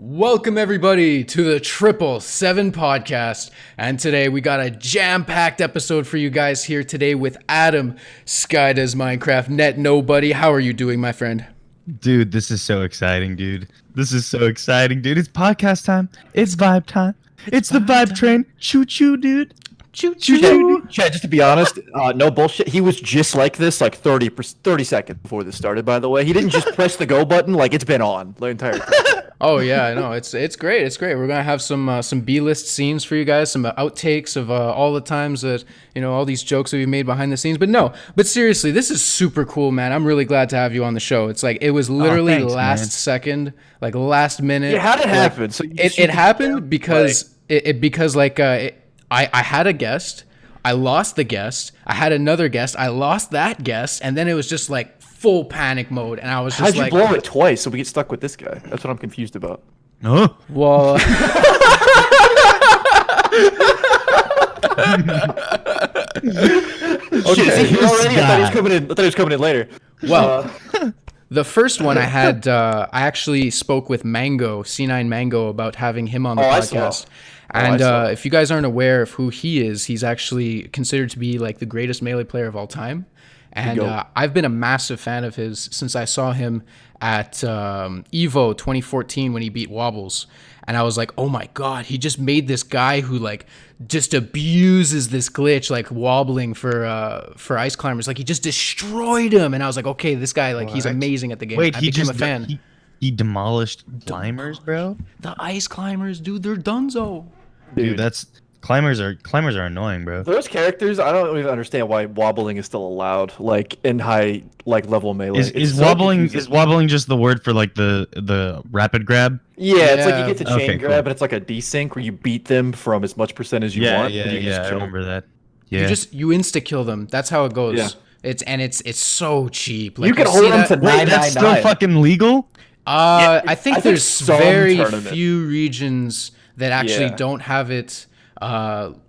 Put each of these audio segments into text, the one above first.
Welcome everybody to the 777 podcast, and today we got a jam-packed episode for you guys here today with Adam, SkyDoesMinecraft, Net Nobody. How are you doing, my friend? Dude, this is so exciting, dude. It's podcast time. It's vibe time. It's the vibe train. Choo-choo, dude. Choo-choo. Chad, just to be honest, no bullshit. He was just like this like 30 seconds before this started, by the way. He didn't just press the go button. Like, it's been on the entire time. Oh yeah, I know. It's great. It's great. We're gonna have some B-list scenes for you guys, some outtakes of all the times that all these jokes that we made behind the scenes. But seriously, this is super cool, man. I'm really glad to have you on the show. It's like it was literally last second, like last minute. Yeah, how did it happen? So it happened because I had a guest, I lost the guest, I had another guest, I lost that guest, and then it was just like full panic mode, and I was just how'd you blow it twice so we get stuck with this guy? That's what I'm confused about. Oh. Well, okay. Is he here already? I thought he was coming in later. Well, the first one I had, I actually spoke with Mango, C9 Mango, about having him on the podcast. And if you guys aren't aware of who he is, he's actually considered to be like the greatest Melee player of all time. And I've been a massive fan of his since I saw him at Evo 2014 when he beat Wobbles. And I was like, oh my God, he just made this guy who like just abuses this glitch, like wobbling for ice climbers. Like he just destroyed him. And I was like, okay, this guy, like he's amazing at the game. Wait, I became a fan. He demolished climbers, bro? The ice climbers, dude, they're dunzo. Dude, that's climbers are annoying, bro. Those characters, I don't even understand why wobbling is still allowed, like in high level Melee. Is wobbling just the word for like the rapid grab? Yeah, it's like you get to chain grab, and it's like a desync where you beat them from as much percent as you want. Yeah, I remember that. Yeah, you insta kill them. That's how it goes. Yeah. It's so cheap. Like, you can hold them to 999. That's still fucking legal? I think there's very few regions that actually don't have it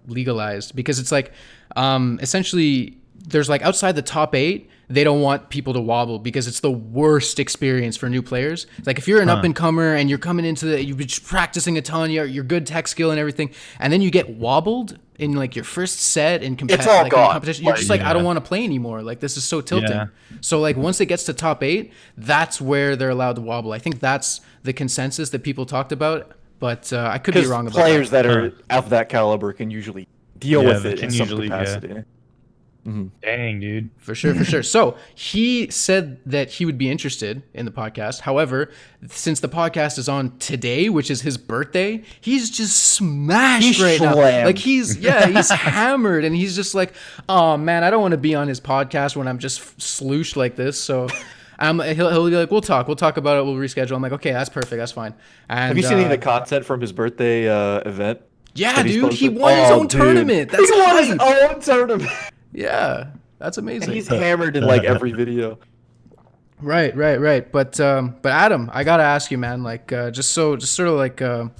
legalized, because it's like essentially there's like outside the top 8 they don't want people to wobble because it's the worst experience for new players. It's like if you're an up and comer and you're coming into you've been practicing a ton, you're good tech skill and everything, and then you get wobbled in like your first set in competition, you're just like, I don't want to play anymore. Like this is so tilting. Yeah. So like once it gets to top 8, that's where they're allowed to wobble. I think that's the consensus that people talked about. But I could be wrong about players that are of that caliber can usually deal with it in some capacity. Yeah. Mm-hmm. Dang, dude. For sure. So he said that he would be interested in the podcast. However, since the podcast is on today, which is his birthday, he's just smashed now. Like he's hammered, and he's just like, oh man, I don't want to be on his podcast when I'm just slooshed like this. So he'll be like, we'll talk about it, we'll reschedule. I'm like, okay, that's perfect, that's fine. And have you seen any of the content from his birthday event? Yeah, dude, he won his own tournament. That's he won his own tournament. Yeah, that's amazing. And he's hammered in like every video. Right. But Adam, I gotta ask you, man, like just sort of like to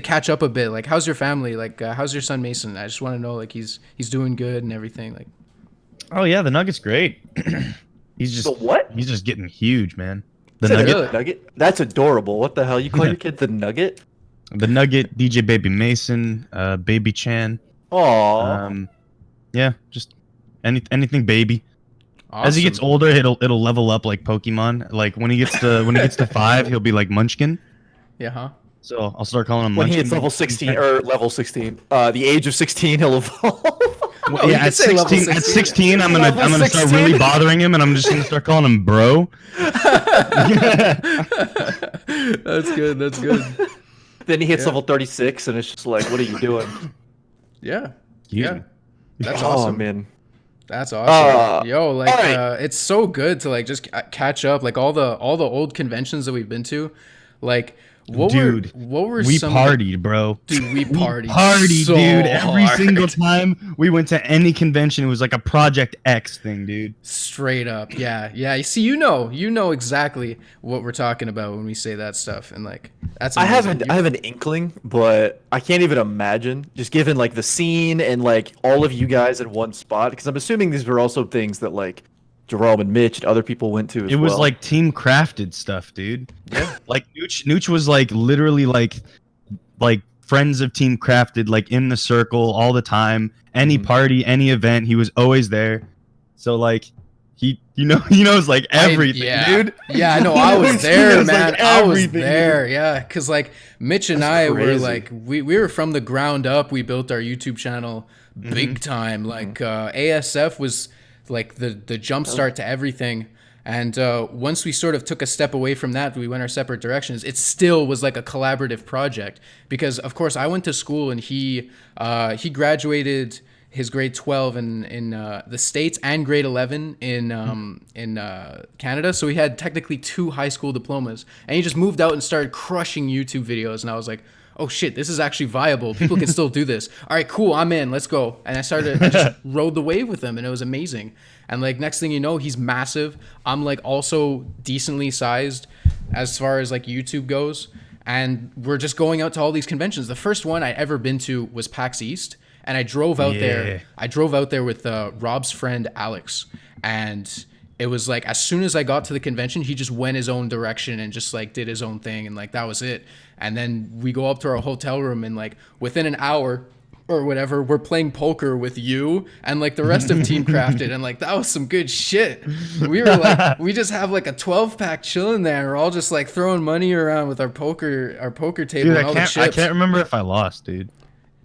catch up a bit. Like, how's your family? Like, how's your son Mason? I just want to know, like, he's doing good and everything. Like, oh yeah, the Nugget's great. He's just what? He's just getting huge, man. The Nugget? Nugget? That's adorable. What the hell? You call your kid the Nugget? The Nugget, DJ Baby Mason, Baby Chan. Aww. Yeah, just anything baby. Awesome. As he gets older, it'll level up like Pokemon. Like when he gets to 5, he'll be like Munchkin. Yeah, huh? So I'll start calling him when Munchkin. When he hits level 16, the age of 16, he'll evolve. Well, yeah, at 16, I'm gonna start really bothering him, and I'm just gonna start calling him bro. That's good. Then he hits level 36, and it's just like, what are you doing? Yeah. That's awesome, man. That's awesome. Yo, like it's so good to like just catch up, like all the old conventions that we've been to, like. What were we some partied, bro. Dude, we partied. So dude. Every single time we went to any convention, it was like a Project X thing, dude. Straight up, yeah. You see, you know exactly what we're talking about when we say that stuff, and like that's. Amazing. I have an inkling, but I can't even imagine. Just given like the scene and like all of you guys in one spot, because I'm assuming these were also things that like Jerome and Mitch and other people went to as well. It was like team crafted stuff, dude. Yeah. Like Nooch was like literally like friends of team crafted, like in the circle all the time. Any party, any event, he was always there. So like he knows like everything, dude. Yeah, no, I was there, man. Like I was there, yeah. Cause like Mitch and I were like we were from the ground up. We built our YouTube channel big time. Like ASF was like the jump start to everything. And once we sort of took a step away from that, we went our separate directions. It still was like a collaborative project because, of course, I went to school and he graduated his grade 12 in the States and grade 11 in Canada. So he had technically 2 high school diplomas, and he just moved out and started crushing YouTube videos. And I was like, oh shit, this is actually viable. People can still do this. All right, cool, I'm in, let's go. And I just rode the wave with him, and it was amazing. And like next thing you know, he's massive. I'm like also decently sized as far as like YouTube goes. And we're just going out to all these conventions. The first one I ever been to was PAX East. And I drove out there. I drove out there with Rob's friend Alex. And it was like as soon as I got to the convention, he just went his own direction and just like did his own thing. And like that was it. And then we go up to our hotel room and like within an hour or whatever, we're playing poker with you and like the rest of Team Crafted, and like that was some good shit. We were like, we just have like a 12-pack chilling there. We're all just like throwing money around with our poker table. Dude, and all the chips. I can't remember if I lost, dude.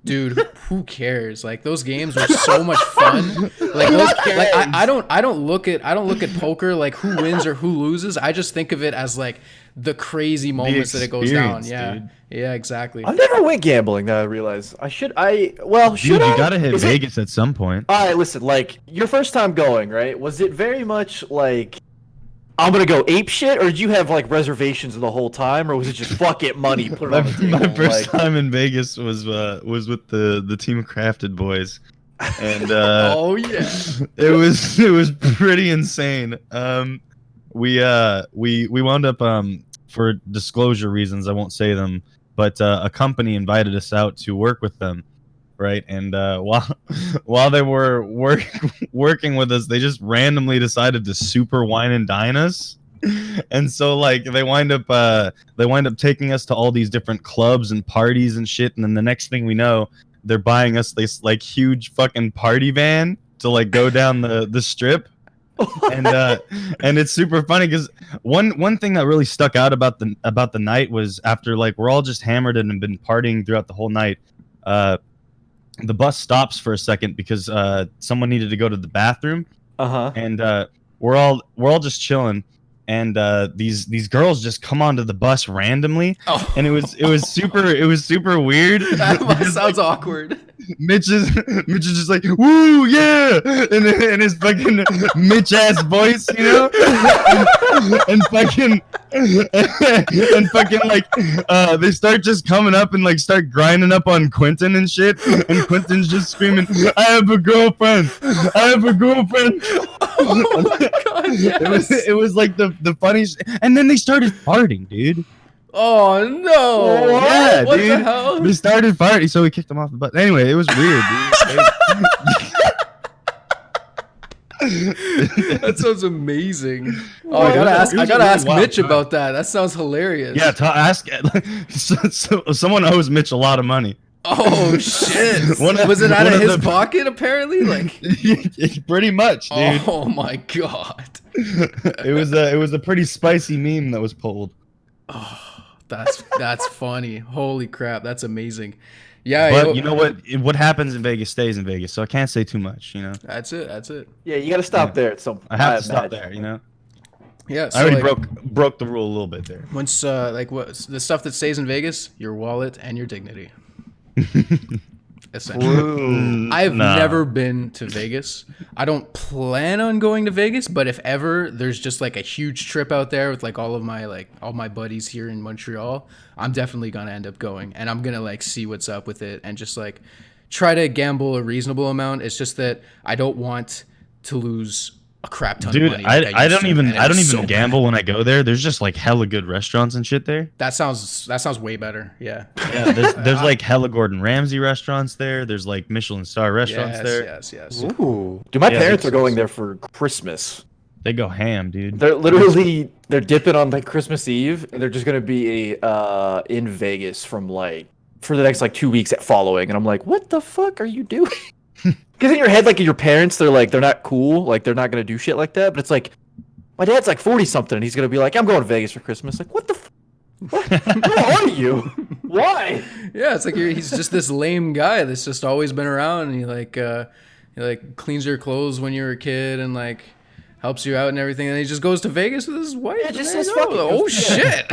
Dude, who cares? Like those games were so much fun. Like I don't look at poker like who wins or who loses. I just think of it as like the crazy moments that it goes down. Yeah. Dude. Yeah, exactly. I never went gambling. Now I realize Dude, you gotta hit Vegas at some point. All right, listen. Like your first time going, right? Was it very much like I'm gonna go ape shit, or did you have like reservations the whole time, or was it just fuck it, money, put it on the table? My first time in Vegas was with the Team Crafted boys, and oh yeah, it was pretty insane. We wound up for disclosure reasons, I won't say them, but a company invited us out to work with them, right? And while they were working with us, they just randomly decided to super wine and dine us. And so like they wind up taking us to all these different clubs and parties and shit, and then the next thing we know, they're buying us this like huge fucking party van to like go down the strip. And it's super funny because one thing that really stuck out about the night was after like we're all just hammered and have been partying throughout the whole night, the bus stops for a second because someone needed to go to the bathroom. And we're all just chilling, and these girls just come onto the bus randomly. And it was super weird. That sounds awkward. Mitch is just like, woo, yeah, and his fucking Mitch ass voice, you know, and fucking like they start just coming up and like start grinding up on Quentin and shit, and Quentin's just screaming, I have a girlfriend. Oh my god, yes. It was like the funniest, and then they started farting, dude. Oh no! Yeah, what dude. The hell? We started farting, so we kicked them off the bus. Anyway, it was weird, dude. That sounds amazing. Oh, I gotta ask Mitch about that. That sounds hilarious. Yeah, ask. Someone owes Mitch a lot of money. Oh shit! Was it out of his pocket? Apparently, like pretty much, dude. Oh my god! It was a pretty spicy meme that was pulled. Oh. That's funny. Holy crap, that's amazing. Yeah, but you know what happens in Vegas stays in Vegas, so I can't say too much, you know. That's it. Yeah, you got to stop there at some point. I have to stop there, you know. Yeah, so I already broke the rule a little bit there. Once like what the stuff that stays in Vegas, your wallet and your dignity. Essentially. I've never been to Vegas. I don't plan on going to Vegas, but if ever there's just like a huge trip out there with like all my buddies here in Montreal, I'm definitely gonna end up going, and I'm gonna like see what's up with it and just like try to gamble a reasonable amount. It's just that I don't want to lose a crap ton of money. Dude, I don't even gamble when I go there. There's just like hella good restaurants and shit there. That sounds way better. Yeah. Yeah, there's like hella Gordon Ramsay restaurants there. There's like Michelin star restaurants there. Yes. Ooh. Dude, my parents are going there for Christmas. They go ham, dude. They're dipping on like Christmas Eve, and they're just gonna be in Vegas for the next like 2 weeks following, and I'm like, what the fuck are you doing? Because in your head, like your parents, they're not cool, like they're not gonna do shit like that. But it's like, my dad's like 40 something, and he's gonna be like, I'm going to Vegas for Christmas. Like, what the? What? Who are you? Why? Yeah, it's like he's just this lame guy that's just always been around, and he like cleans your clothes when you were a kid, and like helps you out and everything, and he just goes to Vegas with his wife. Yeah, just says fucking. Oh shit!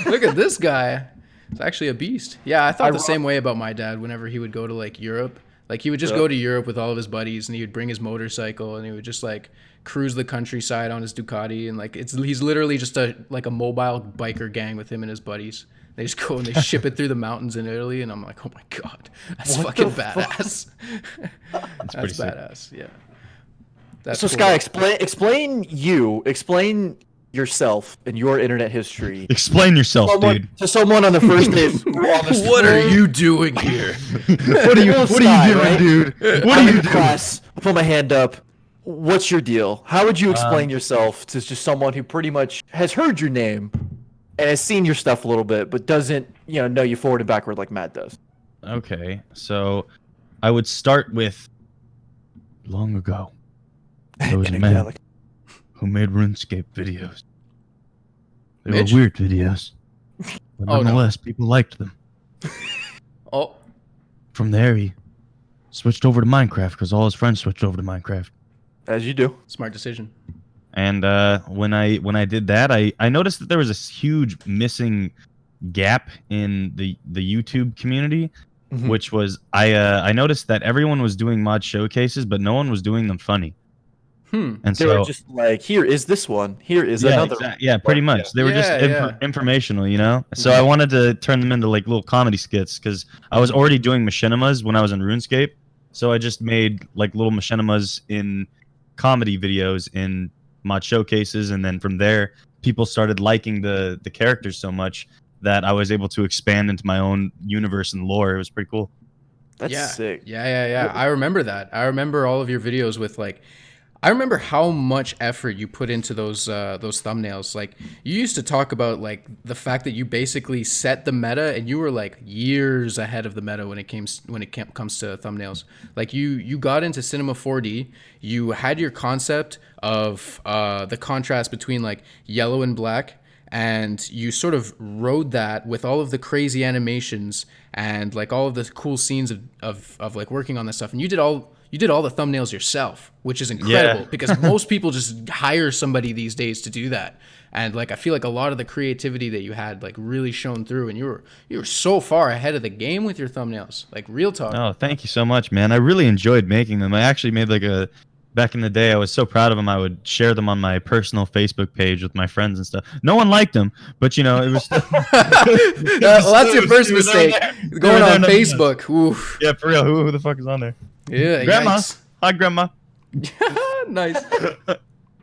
Look at this guy. It's actually a beast. Yeah, I thought the same way about my dad whenever he would go to like Europe. Like he would just go to Europe with all of his buddies, and he would bring his motorcycle, and he would just like cruise the countryside on his Ducati, and like he's literally just a mobile biker gang with him and his buddies. They just go and they ship it through the mountains in Italy, and I'm like, oh my god, that's fucking badass. That's pretty badass. Yeah. That's so cool. Sky, explain yourself and your internet history. Explain yourself, dude. To someone on the first day. What are you doing here? What are you doing, dude? What are you doing? Class, I put my hand up. What's your deal? How would you explain yourself to just someone who pretty much has heard your name and has seen your stuff a little bit, but doesn't, know you forward and backward like Matt does? Okay, so I would start with long ago. There was a man who made RuneScape videos. They were weird videos, but nonetheless, people liked them. Oh. From there, he switched over to Minecraft because all his friends switched over to Minecraft. As you do. Smart decision. And when I did that, I noticed that there was a huge missing gap in the YouTube community, which was I noticed that everyone was doing mod showcases, but no one was doing them funny. And they were just like, here is this one, here is another one. Yeah, pretty much. They were just informational, So I wanted to turn them into like little comedy skits because I was already doing machinimas when I was in RuneScape. So I just made like little machinimas in comedy videos in mod showcases, and then from there people started liking the characters so much that I was able to expand into my own universe and lore. It was pretty cool. That's sick. Yeah. I remember that. I remember all of your videos with like, I remember how much effort you put into those thumbnails. Like you used to talk about like the fact that you basically set the meta, and you were like years ahead of the meta when it comes to thumbnails. Like you got into Cinema 4D. You had your concept of the contrast between like yellow and black, and you sort of rode that with all of the crazy animations and like all of the cool scenes of like working on this stuff. And you did all the thumbnails yourself, which is incredible because most people just hire somebody these days to do that. And like I feel like a lot of the creativity that you had like really shone through, and you were so far ahead of the game with your thumbnails. Like real talk. Oh, thank you so much, man. I really enjoyed making them. I actually made like back in the day, I was so proud of them. I would share them on my personal Facebook page with my friends and stuff. No one liked them, but it was still... well, that's your first mistake. Going on Facebook. Oof. Yeah, for real. Who the fuck is on there? Yeah, Grandma. Hi, Grandma. Nice.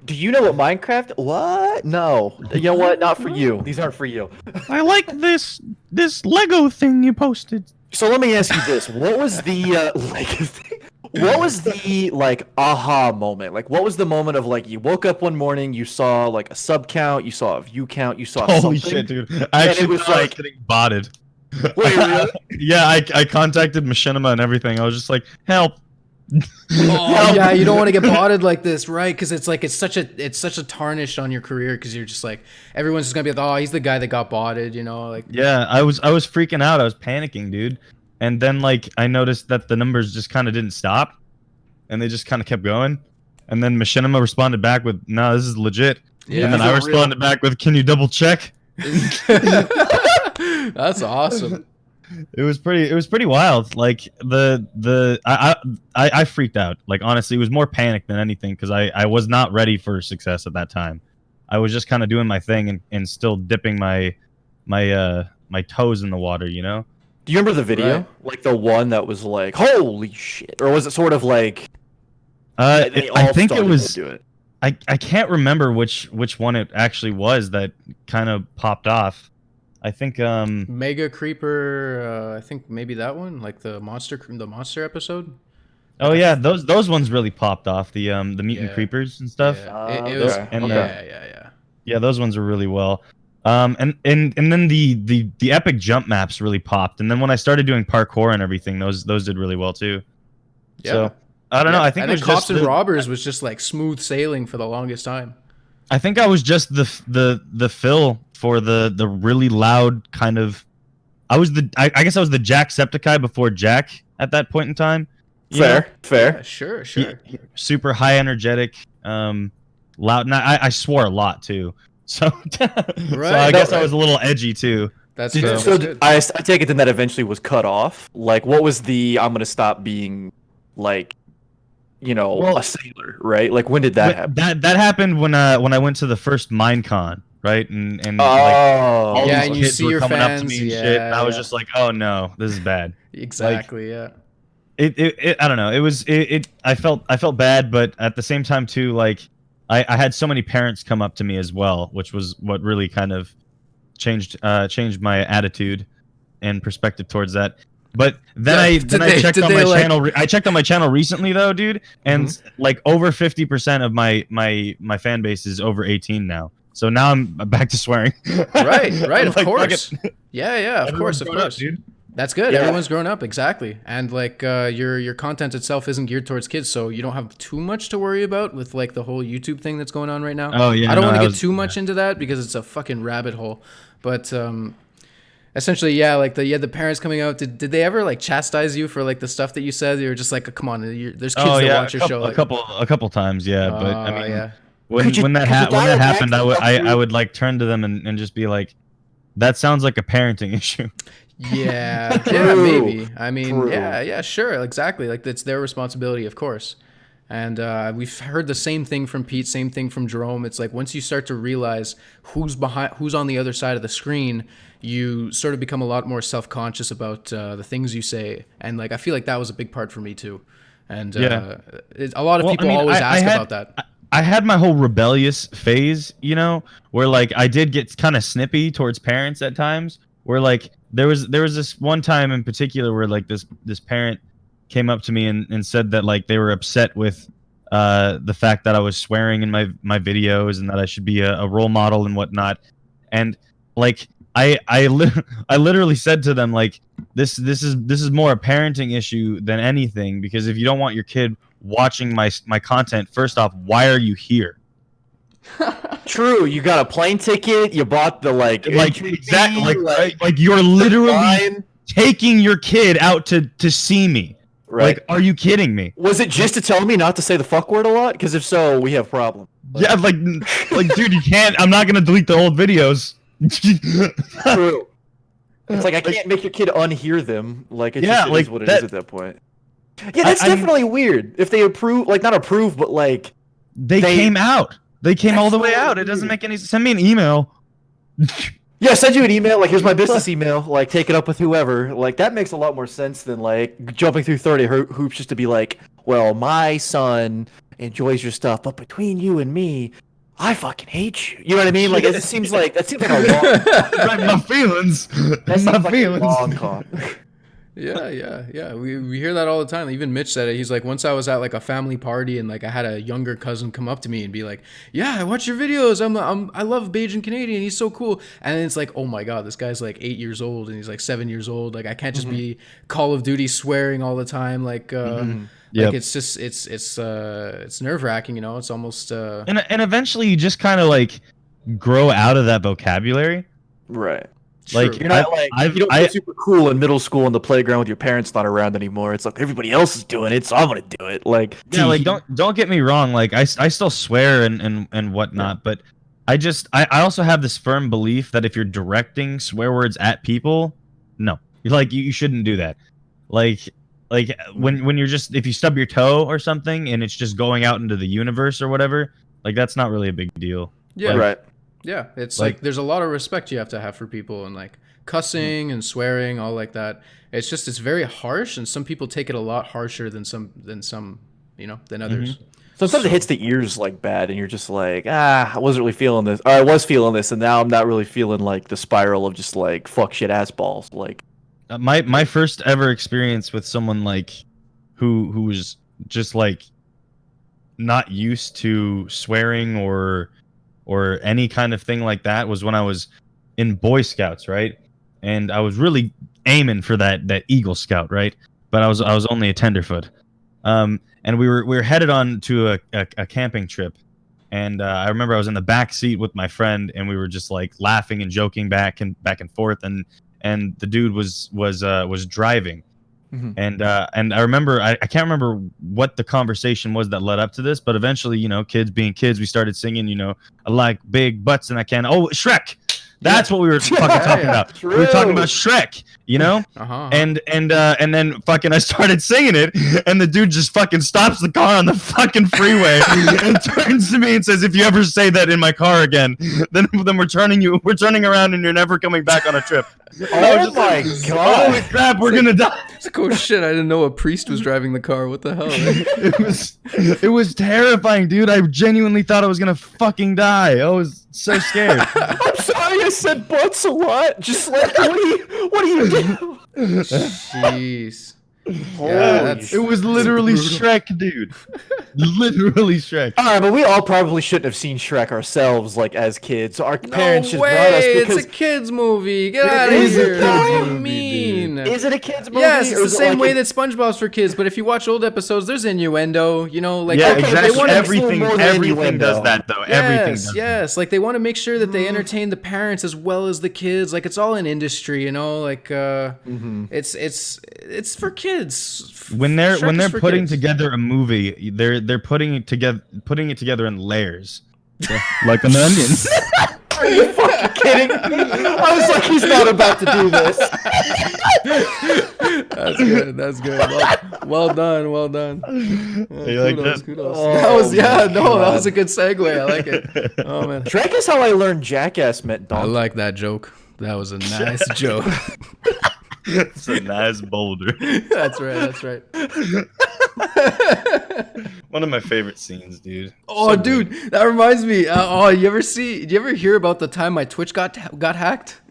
Do you know what Minecraft? What? No. You know what? Not for you. These aren't for you. I like this Lego thing you posted. So let me ask you this: what was the Lego thing? What was the like aha moment? Like, what was the moment of like you woke up one morning, you saw like a sub count, you saw a view count, you saw holy something, shit, dude! I actually was like getting botted. Wait, really? Yeah, I contacted Machinima and everything. I was just like, help. Oh yeah, you don't want to get botted like this, right? Because it's like it's such a tarnish on your career because you're just like everyone's just gonna be like, oh, he's the guy that got botted, like. Yeah, I was freaking out. I was panicking, dude. And then like I noticed that the numbers just kind of didn't stop, and they just kind of kept going. And then Machinima responded back with, "No, this is legit." Yeah, and then I responded back with, "Can you double check?" That's awesome. It was pretty wild. Like I freaked out. Like honestly, it was more panic than anything because I was not ready for success at that time. I was just kind of doing my thing and still dipping my toes in the water, Do you remember the video? Right. Like the one that was like, holy shit, or was it sort of like? I think it was. I can't remember which one it actually was that kind of popped off. I think Mega Creeper. I think maybe that one, like the monster episode. Oh yeah, those ones really popped off. The mutant creepers and stuff. Yeah. It was, yeah. Those ones were really well. And then the epic jump maps really popped. And then when I started doing parkour and everything, those did really well too. Yeah. So I don't know. I think and it was Cops and Robbers was just like smooth sailing for the longest time. I think I was just the fill for the really loud kind of. I guess I was the Jacksepticeye before Jack at that point in time. Fair. Yeah, sure. Super high energetic, loud. And I swore a lot too. So, so I guess I was a little edgy too. That's good. So I take it then that eventually was cut off. Like, what was the I'm gonna stop being like, a sailor, right? Like, when did that happen? That happened when I went to the first Minecon, right? And all these and you see your coming fans, up to me and shit. And I was just like, oh no, this is bad. Exactly. Yeah. It I don't know. It was I felt bad, but at the same time too, like I had so many parents come up to me as well, which was what really kind of changed my attitude and perspective towards that. But then I checked on my channel. I checked on my channel recently though, dude, and like over 50% of my fan base is over 18 now. So now I'm back to swearing. Right, of course. Yeah, of course, dude. That's good. Yeah. Everyone's grown up, exactly. And like your content itself isn't geared towards kids, so you don't have too much to worry about with like the whole YouTube thing that's going on right now. Oh yeah. I don't want to get too much into that because it's a fucking rabbit hole. But essentially, yeah, like the parents coming out. Did they ever like chastise you for like the stuff that you said? You were just like, come on, there's kids that watch your show. A couple times, yeah. But I mean, when that happened, I would like turn to them and just be like, that sounds like a parenting issue. Yeah, maybe. I mean, yeah, sure, exactly. Like it's their responsibility, of course. And we've heard the same thing from Pete, same thing from Jerome. It's like once you start to realize who's on the other side of the screen, you sort of become a lot more self-conscious about the things you say. And like I feel like that was a big part for me too. And a lot of people always ask about that. I had my whole rebellious phase, where like I did get kind of snippy towards parents at times. Where like there was this one time in particular where like this parent came up to me and said that like they were upset with the fact that I was swearing in my videos and that I should be a role model and whatnot. And like I literally said to them like this is more a parenting issue than anything, because if you don't want your kid watching my content, first off, why are you here? True, you got a plane ticket, you bought the exactly like you're literally taking your kid out to see me. Right. Like, are you kidding me? Was it just to tell me not to say the fuck word a lot? Because if so, we have problems. Yeah, like dude, you can't. I'm not gonna delete the old videos. True. It's like I can't make your kid unhear them. Like it is what it is at that point. Yeah, that's definitely weird. If they approve, like not approve, but like they came out. They came all the way out. It doesn't make any sense. Send me an email. Yeah, send you an email. Like, here's my business email. Like, take it up with whoever. Like, that makes a lot more sense than like jumping through 30 hoops just to be like, well, my son enjoys your stuff, but between you and me, I fucking hate you. You know what I mean? Like, that seems like a long. My feelings. That seems like a long con. Yeah. We hear that all the time. Even Mitch said it. He's like, once I was at like a family party and like I had a younger cousin come up to me and be like, yeah, I watch your videos. I love Bajan Canadian. He's so cool. And it's like, oh my God, this guy's like 8 years old and he's like 7 years old. Like I can't just be Call of Duty swearing all the time. Like, like it's just, it's nerve wracking, it's almost, and eventually you just kind of like grow out of that vocabulary. Right. Like you're not you don't feel super cool in middle school on the playground with your parents not around anymore. It's like everybody else is doing it, so I'm gonna do it. Like like don't get me wrong. Like I still swear and whatnot, but I also have this firm belief that if you're directing swear words at people, no, you shouldn't do that. Like when you're just, if you stub your toe or something and it's just going out into the universe or whatever, like that's not really a big deal. Yeah. Right. Yeah, it's like there's a lot of respect you have to have for people, and like cussing and swearing, all like that. It's just, it's very harsh, and some people take it a lot harsher than some than others. Sometimes it hits the ears like bad, and you're just like, I wasn't really feeling this, or I was feeling this, and now I'm not really feeling like the spiral of just like fuck shit ass balls. Like my first ever experience with someone like who was just like not used to swearing or any kind of thing like that was when I was in Boy Scouts, right? And I was really aiming for that Eagle Scout, right? But I was only a tenderfoot. And we were headed on to a camping trip, and I remember I was in the back seat with my friend, and we were just like laughing and joking back and forth, and the dude was driving. Mhm. And I remember I can't remember what the conversation was that led up to this, but eventually, kids being kids, we started singing, I like big butts and I can. Oh, Shrek. That's what we were fucking talking about. True. We were talking about Shrek, Uh-huh. and then fucking I started singing it, and the dude just fucking stops the car on the fucking freeway and turns to me and says, "If you ever say that in my car again, then we're turning around and you're never coming back on a trip." Oh my god! Holy crap, we're gonna die. It's like, oh shit, I didn't know a priest was driving the car. What the hell? It was terrifying, dude. I genuinely thought I was gonna fucking die. I was so scared. I'm sorry, I said butts a lot. Just like, what do you do? Jeez. It was literally Shrek, dude. Literally Shrek. All right, but we all probably shouldn't have seen Shrek ourselves, like as kids. Our parents just brought us because It's a kids movie. Get out of Is it here. though? What do you mean? is it a kids movie? Yes, it's or the is it same like way a- that SpongeBob's for kids. But if you watch old episodes, there's innuendo. Like Yeah, okay, exactly. they wanna Everything explore more everything does innuendo. that though. Everything does that. yes. Like they want to make sure that they entertain the parents as well as the kids. Like it's all an industry, Like it's for kids. When they're Shrek is for putting kids. together a movie, they're putting it together in layers. Like an onion. Are you fucking kidding me? I was like, he's not about to do this. That's good. Well done. You like that? Kudos. Oh, that was a good segue. I like it. Oh man. Shrek is how I learned jackass meant I donkey. like that joke. That was a nice joke. It's a nice boulder. That's right. One of my favorite scenes, dude. Oh, dude, that reminds me. Did you ever hear about the time my Twitch got hacked?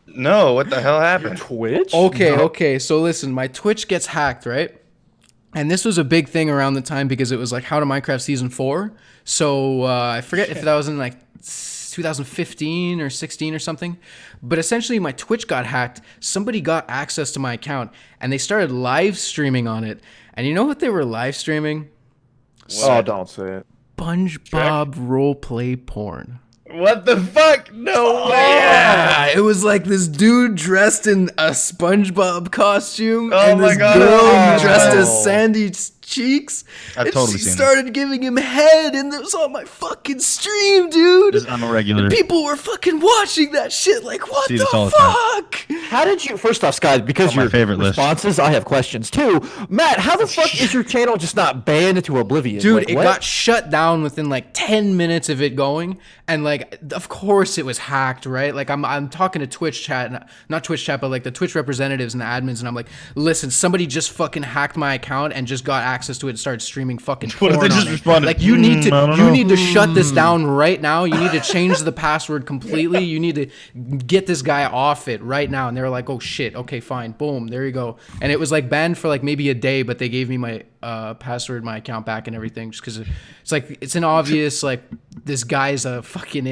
No, what the hell happened? Twitch? Okay. So listen, my Twitch gets hacked, right? And this was a big thing around the time because it was like How to Minecraft Season 4. So I forget if that was in like 2015 or 16 or something. But essentially my Twitch got hacked. Somebody got access to my account and they started live streaming on it. And you know what they were live streaming? Oh, don't say it. SpongeBob roleplay porn. What the fuck? No way. Yeah, it was like this dude dressed in a SpongeBob costume and my this God. girl dressed Oh. as Sandy's cheeks. I've and totally she seen started giving him head, and it was on my fucking stream, dude. I'm a regular. People were fucking watching that shit. Like, what See the this all the time. fuck? How did you? First off, Sky, because On my your favorite list. responses, I have questions too. Matt, how the fuck is your channel just not banned into oblivion? Dude, Like, it what? got shut down within like 10 minutes of it going, and like, of course it was hacked, right? Like, I'm talking to Twitch chat, not Twitch chat, but like the Twitch representatives and the admins, and I'm like, listen, somebody just fucking hacked my account and just got access to it and started streaming fucking porn What if they on just it. responded, Like, you need I don't to know. need to shut this down right now. You need to change the password completely. You need to get this guy off it right now. And they were like, oh shit, okay, fine, boom, there you go. And it was like banned for like maybe a day, but they gave me my password, my account back and everything, just because it's like it's an obvious like this guy's a fucking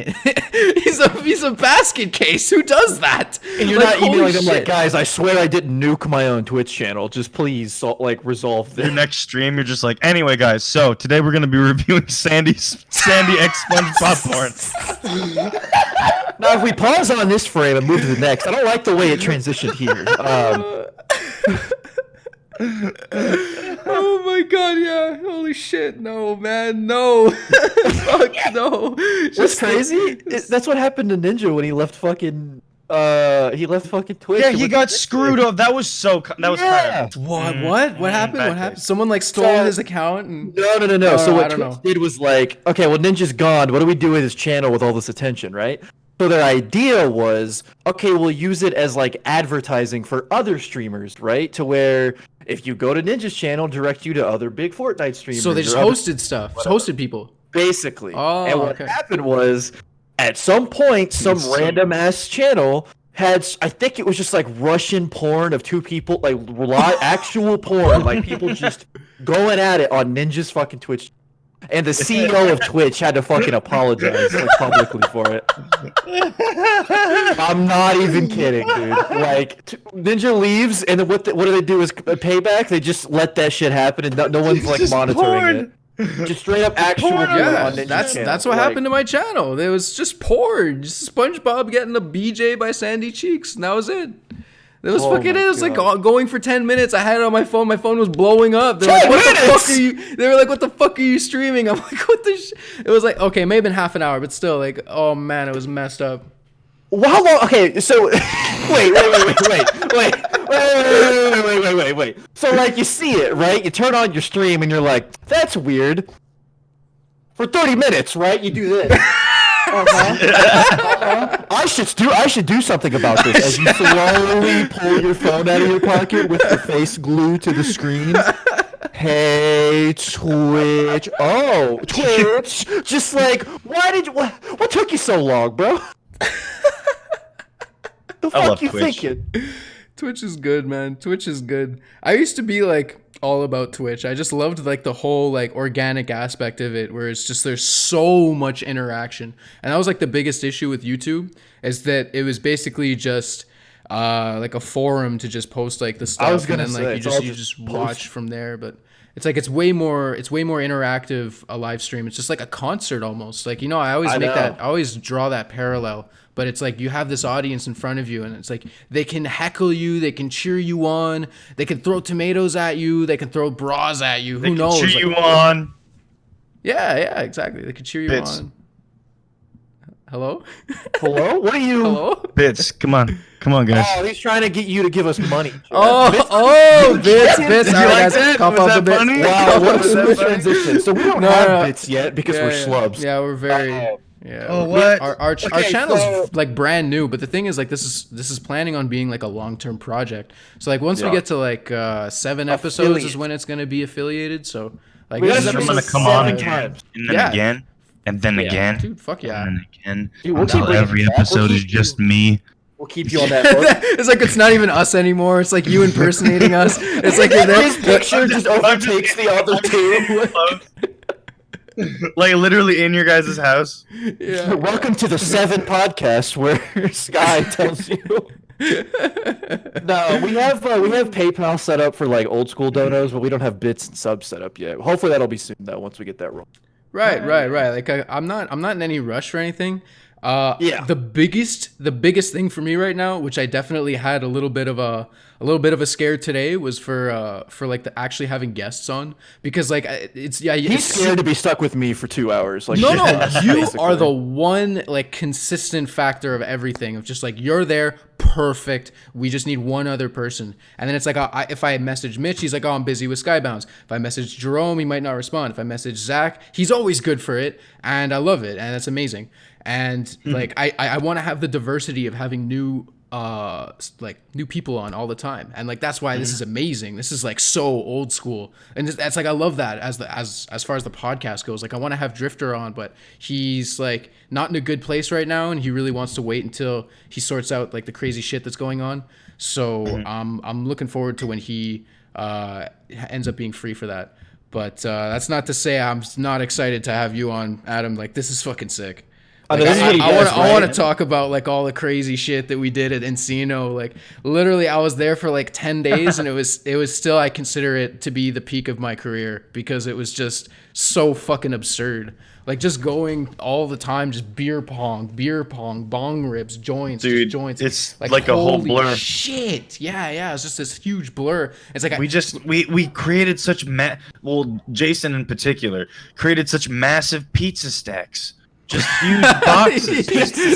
he's a basket case. Who does that? And you're Like, not emailing holy them like, shit. guys, I swear I didn't nuke my own Twitch channel. Just please, resolve Your this. next stream, you're just like, anyway, guys. So today we're gonna be reviewing Sandy X SpongeBob porn. Now, if we pause on this frame and move to the next, I don't like the way it transitioned here. Oh my god, yeah. Holy shit. No, man. No. Fuck no. What's crazy? That's what happened to Ninja when he left fucking Twitch. Yeah, he got screwed up. That was kind of. What happened? bad What happened? case. Someone like stole So- his account and No. So I what don't Twitch know. did was like, okay, well, Ninja's gone. What do we do with his channel with all this attention, right? So their idea was, okay, we'll use it as like advertising for other streamers, right? To where if you go to Ninja's channel, direct you to other big Fortnite streamers. so they just or other- hosted stuff. Just hosted people. basically. Oh, and what okay. happened was, at some point, some So- random ass channel I think it was just like Russian porn of two people, like actual porn, like people just going at it on Ninja's fucking Twitch. And the CEO of Twitch had to fucking apologize like publicly for it. I'm not even kidding, dude. Like Ninja leaves, and then what do they do as payback? They just let that shit happen, and no one's like monitoring it. Just straight up actual porn on Ninja's channel. That's what happened to my channel. It was just porn, just SpongeBob getting a BJ by Sandy Cheeks, and that was it. It was fucking it. It was like going for 10 minutes. I had it on my phone. My phone was blowing up. They were like, what the fuck are you? They were like, what the fuck are you streaming? I'm like, what the It was like, okay, maybe been half an hour, but still, like, oh man, it was messed up. Well, how long? Okay, so wait. So like, you see it, right? You turn on your stream and you're like, that's weird. For 30 minutes, right? You do this. I should do something about this. As you slowly pull your phone out of your pocket with the face glued to the screen. Hey, Twitch. Oh, Twitch. Just like, what took you so long, bro? The fuck you Twitch. thinking? Twitch is good, man. Twitch is good. I used to be like all about Twitch. I just loved like the whole like organic aspect of it, where it's just there's so much interaction. And that was like the biggest issue with YouTube, is that it was basically just like a forum to just post like the stuff, and then like you just watch from there. But it's like it's way more interactive, a live stream. It's just like a concert almost. Like, you know, I always draw that parallel. But it's like you have this audience in front of you, and it's like they can heckle you, they can cheer you on, they can throw tomatoes at you, they can throw bras at you. Who knows? Cheer you on. Yeah, exactly. They can cheer you on. Hello? Hello? What are you? Hello? Bits, come on, guys. Oh, he's trying to get you to give us money. Bits. All right, guys, cough off a bit. Funny? Wow, what a smooth transition. So we don't have bits yet because we're slubs. Yeah, we're very. Yeah. Oh, what? Our channel's like brand new, but the thing is, like, this is planning on being like a long-term project. So like once we get to like 7 episodes is when it's gonna be affiliated. So like I'm gonna come on again, and then again, and then again, dude. Fuck yeah. And then again. Dude, until every episode is just me. We'll keep you on that boat. It's like it's not even us anymore. It's like you impersonating us. It's like you're there. His picture just overtakes the other two. Like literally in your guys' house. Yeah. Welcome to the 7 podcast where Sky tells you. No, we have PayPal set up for like old school donos, but we don't have bits and subs set up yet. Hopefully that'll be soon though, once we get that rolling. Right. Like I'm not in any rush or anything. The biggest thing for me right now, which I definitely had a little bit of a scare today, was for like actually having guests on, because like he's scared to be stuck with me for 2 hours. Like no, you are the one like consistent factor of everything, of just like you're there, perfect. We just need one other person, and then it's like if I message Mitch, he's like, oh, I'm busy with Skybounds. If I message Jerome, he might not respond. If I message Zach, he's always good for it, and I love it, and that's amazing. And like I want to have the diversity of having new people on all the time, and like that's why this is amazing. This is like so old school, and that's like I love that as far as the podcast goes. Like I want to have Drifter on, but he's like not in a good place right now, and he really wants to wait until he sorts out like the crazy shit that's going on. So I'm looking forward to when he ends up being free for that. But that's not to say I'm not excited to have you on, Adam. Like this is fucking sick. Like, I want to talk about like all the crazy shit that we did at Encino. Like literally, I was there for like 10 days, and it was still, I consider it to be the peak of my career, because it was just so fucking absurd. Like just going all the time, just beer pong, bong rips, joints, dude, just joints. It's like a whole blur. Shit, yeah. It's just this huge blur. It's like we created such Jason in particular created such massive pizza stacks. Just huge boxes.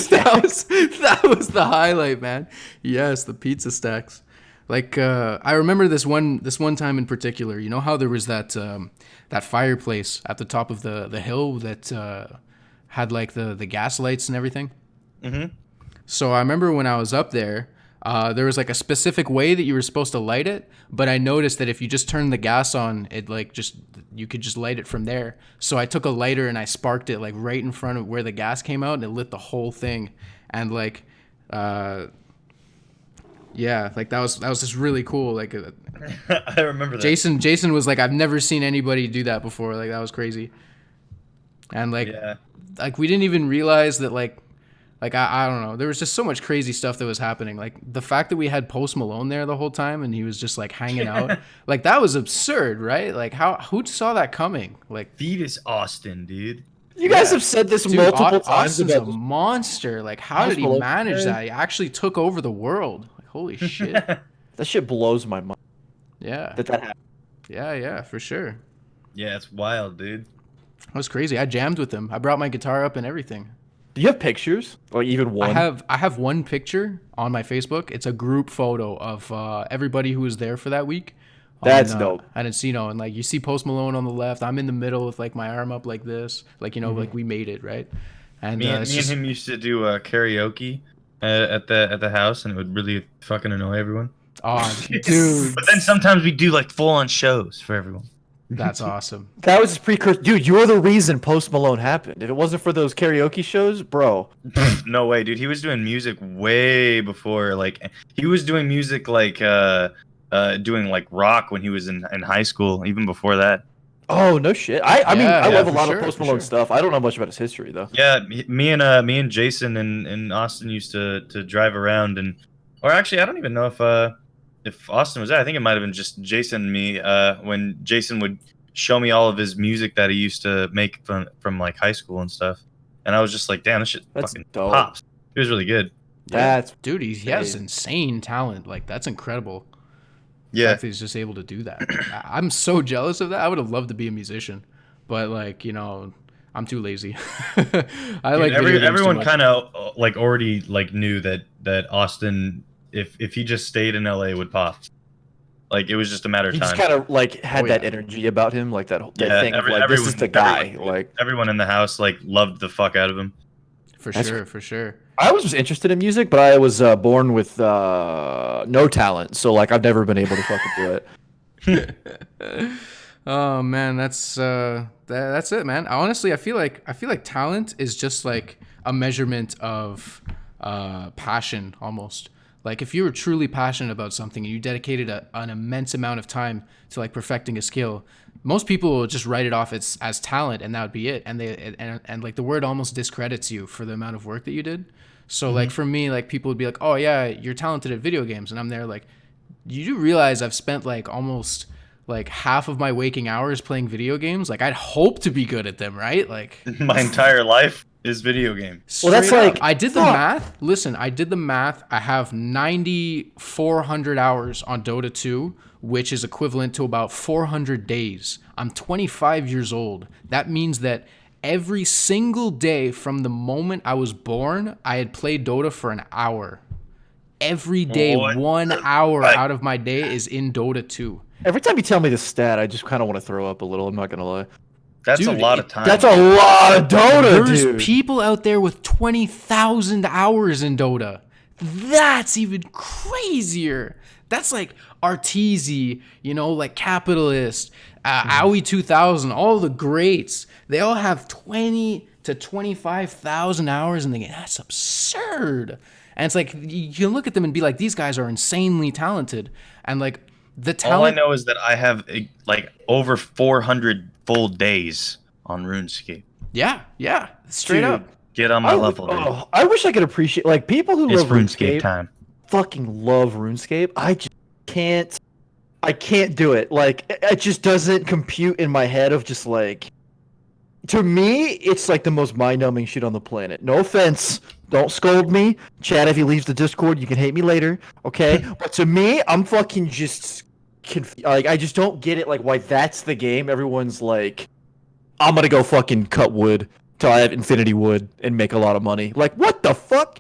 that was the highlight, man. Yes, the pizza stacks. Like I remember this one time in particular. You know how there was that fireplace at the top of the hill that had like the gas lights and everything. Mm-hmm. So I remember when I was up there, there was like a specific way that you were supposed to light it, but I noticed that if you just turned the gas on, it like you could just light it from there. So I took a lighter and I sparked it like right in front of where the gas came out, and it lit the whole thing. And like Yeah, like that was just really cool. Like I remember that. Jason was like, I've never seen anybody do that before. Like that was crazy. And like we didn't even realize that like I don't know. There was just so much crazy stuff that was happening. Like the fact that we had Post Malone there the whole time and he was just like hanging out. Like that was absurd, right? Like who saw that coming? Like Fetus Austin, dude. You guys have said this multiple times. Austin's a monster. Like how did he manage that? He actually took over the world. Like holy shit. That shit blows my mind. Yeah. That happened. Yeah, for sure. Yeah, it's wild, dude. That was crazy. I jammed with him. I brought my guitar up and everything. Do you have pictures? Or even one? I have one picture on my Facebook. It's a group photo of everybody who was there for that week. That's dope. At Encino, and like you see Post Malone on the left. I'm in the middle with like my arm up like this. Like like we made it, right? And me and him used to do karaoke at the house, and it would really fucking annoy everyone. Oh, dude. But then sometimes we do like full on shows for everyone. That's awesome. That was his precursor. Dude, you're the reason Post Malone happened. If it wasn't for those karaoke shows, bro. No way, dude. He was doing music way before. Like, he was doing music like doing like rock when he was in high school, even before that. Oh, no shit. I mean, I love a lot of Post Malone sure. stuff. I don't know much about his history, though. Yeah, me and Jason and Austin used to drive around, or actually, I don't even know if Austin was there. I think it might have been just Jason and me when Jason would show me all of his music that he used to make from like high school and stuff. And I was just like, damn, this shit fucking dope. pops. It was really good. Dude, he has insane talent. Like that's incredible. Yeah. The fact that he's just able to do that. I'm so jealous of that. I would have loved to be a musician, but like, I'm too lazy. Everyone kind of like already like knew that Austin, if he just stayed in LA, would pop. Like it was just a matter of time. He just kind of like had that energy about him, like that thing of like, this is the guy. Like everyone in the house like loved the fuck out of him. For sure. I was just interested in music, but I was born with no talent, so like I've never been able to fucking do it. Oh man, that's it, man. Honestly, I feel like talent is just like a measurement of passion almost. Like if you were truly passionate about something and you dedicated an immense amount of time to like perfecting a skill, most people will just write it off as talent and that would be it. And like the word almost discredits you for the amount of work that you did. So like for me, like people would be like, oh yeah, you're talented at video games. And I'm there like, you do realize I've spent like almost like half of my waking hours playing video games. Like I'd hope to be good at them, right? Like my entire life is video game. Well, that's like I did the math. Listen, I did the math. I have 9,400 hours on Dota 2, which is equivalent to about 400 days. I'm 25 years old. That means that every single day from the moment I was born, I had played Dota for an hour. Every day, 1 hour out of my day is in Dota 2. Every time you tell me this stat, I just kind of want to throw up a little. I'm not gonna lie. That's a lot of time. That's a lot of Dota, There's dude. people out there with 20,000 hours in Dota. That's even crazier. That's like Arteezy, like Capitalist, Aoi 2000, all the greats. They all have 20 to 25,000 hours in the game. That's absurd. And it's like, you look at them and be like, these guys are insanely talented. And like, the talent. All I know is that I have like over 400 full days on RuneScape. Yeah, straight up. Get on my level, dude. Oh, I wish I could appreciate like people who love RuneScape time. Fucking love RuneScape. I just can't. I can't do it. Like it just doesn't compute in my head of just like. To me, it's like the most mind-numbing shit on the planet. No offense. Don't scold me. Chad, if he leaves the Discord, you can hate me later. Okay? But to me, I'm fucking just like, I just don't get it. Like, why that's the game. Everyone's like, I'm gonna go fucking cut wood till I have infinity wood and make a lot of money. Like, what the fuck?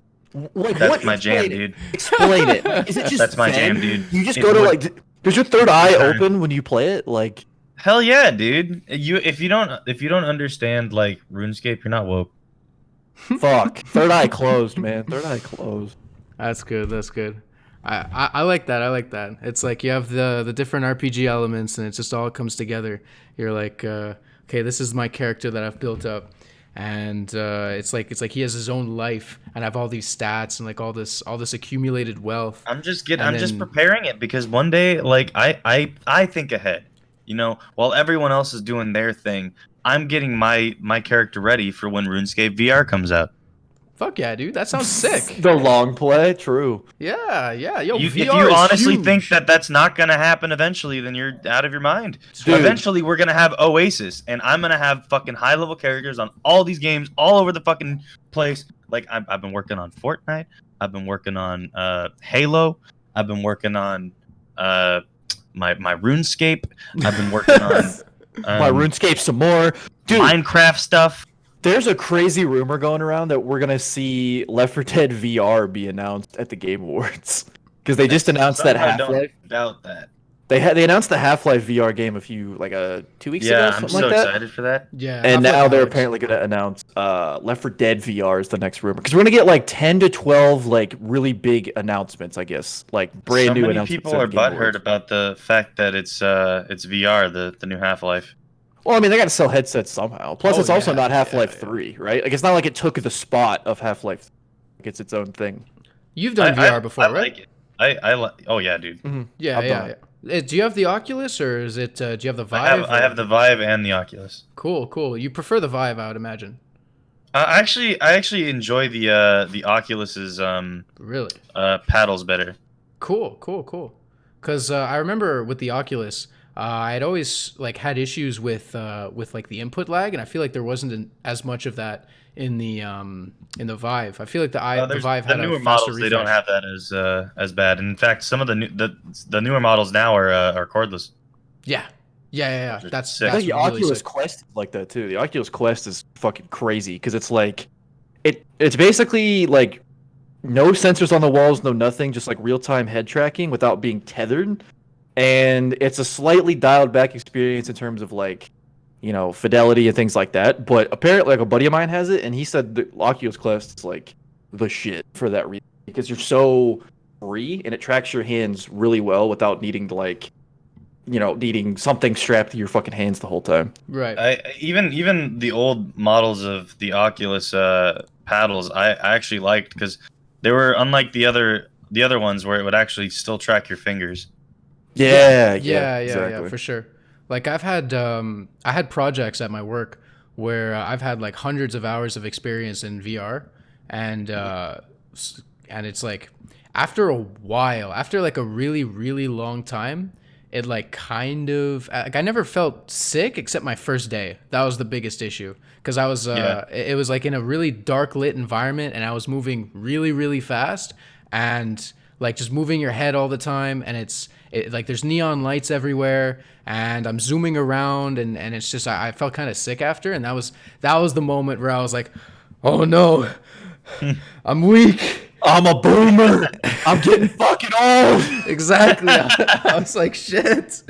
Like, that's my jam, dude. Explain it. Is it just that's my jam, dude? You just go to like, does your third eye open when you play it? Like, hell yeah, dude. If you don't understand like RuneScape, you're not woke. Fuck. Third eye closed, man. Third eye closed. That's good. I like that. It's like you have the different RPG elements and it just all comes together. You're like, okay, this is my character that I've built up. and it's like he has his own life, and I have all these stats and like all this accumulated wealth. I'm just preparing it because one day, like I think ahead, you know, while everyone else is doing their thing, I'm getting my character ready for when RuneScape VR comes out. Fuck yeah, dude, that sounds sick. The long play, true. Yeah, yo, If VR you is honestly huge. think that that's not gonna happen eventually, then you're out of your mind. Dude. Eventually, we're gonna have Oasis, and I'm gonna have fucking high level characters on all these games, all over the fucking place. Like I've been working on Fortnite, I've been working on Halo, I've been working on my RuneScape, I've been working on My RuneScape some more, dude. Minecraft stuff. There's a crazy rumor going around that we're gonna see Left 4 Dead VR be announced at the Game Awards because they just announced that Half-Life. I don't doubt that. They announced the Half-Life VR game 2 weeks ago. Yeah, I'm so excited for that. Yeah, And now Half-Life they're Alyx. apparently gonna announce Left 4 Dead VR is the next rumor because we're gonna get like 10 to 12 like really big announcements, I guess, like brand new announcements. People are butthurt about the fact that it's VR, the new Half-Life. Well, I mean, they got to sell headsets somehow. Plus, it's also not Half-Life yeah. 3, right? Like, it's not like it took the spot of Half-Life. Like, it's its own thing. You've done VR before, I right? like it. I like. Oh yeah, dude. Yeah. Do you have the Oculus or is it? Do you have the Vive? I have the Vive and the Oculus. Cool. You prefer the Vive, I would imagine. I actually enjoy the Oculus's Really? paddles better. Cool. Because I remember with the Oculus, I had always like had issues with like the input lag, and I feel like there wasn't as much of that in the Vive. I feel like the Vive had the newer a faster models. They don't have that as bad. And in fact, some of the newer models now are cordless. Yeah. That's sick. I think the really Oculus sick. Quest is like that, too. The Oculus Quest is fucking crazy because it's like... It's basically like no sensors on the walls, no nothing, just like real-time head tracking without being tethered. And it's a slightly dialed back experience in terms of like, you know, fidelity and things like that. But apparently, like a buddy of mine has it, and he said the Oculus Quest is like the shit for that reason because you're so free and it tracks your hands really well without needing to like, you know, needing something strapped to your fucking hands the whole time. Right. Even the old models of the Oculus paddles, I actually liked because they were unlike the other ones where it would actually still track your fingers. Yeah, Yeah, for sure. Like I had projects at my work where I've had like hundreds of hours of experience in VR, and it's like after a while, after like a really, really long time, it like kind of like I never felt sick except my first day. That was the biggest issue because I was it was like in a really dark lit environment and I was moving really, really fast and like just moving your head all the time, and like there's neon lights everywhere, and I'm zooming around, and it's just I felt kind of sick after, and that was the moment where I was like, oh no, I'm weak. I'm a boomer. I'm getting fucking old. Exactly. I was like, shit,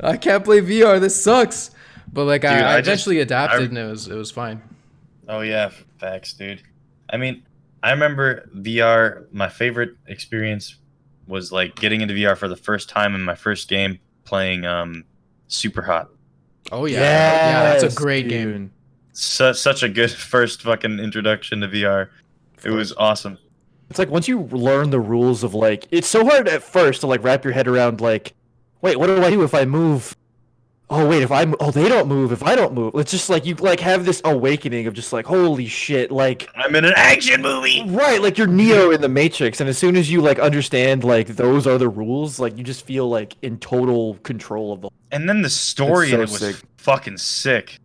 I can't play VR. This sucks. But like, dude, I eventually adapted, and it was fine. Oh yeah, facts, dude. I mean, I remember VR. My favorite experience was like getting into VR for the first time in my first game, playing Super Hot. Oh yeah, that's a great game. Such a good first fucking introduction to VR. It was awesome. It's like once you learn the rules of like, it's so hard at first to like wrap your head around like, wait, what do I do if I move? Oh wait, they don't move if I don't move. It's just like you like have this awakening of just like, holy shit, like I'm in an action movie. Right, like you're Neo in the Matrix, and as soon as you like understand like those are the rules, like you just feel like in total control of the. And then the story in it was fucking sick.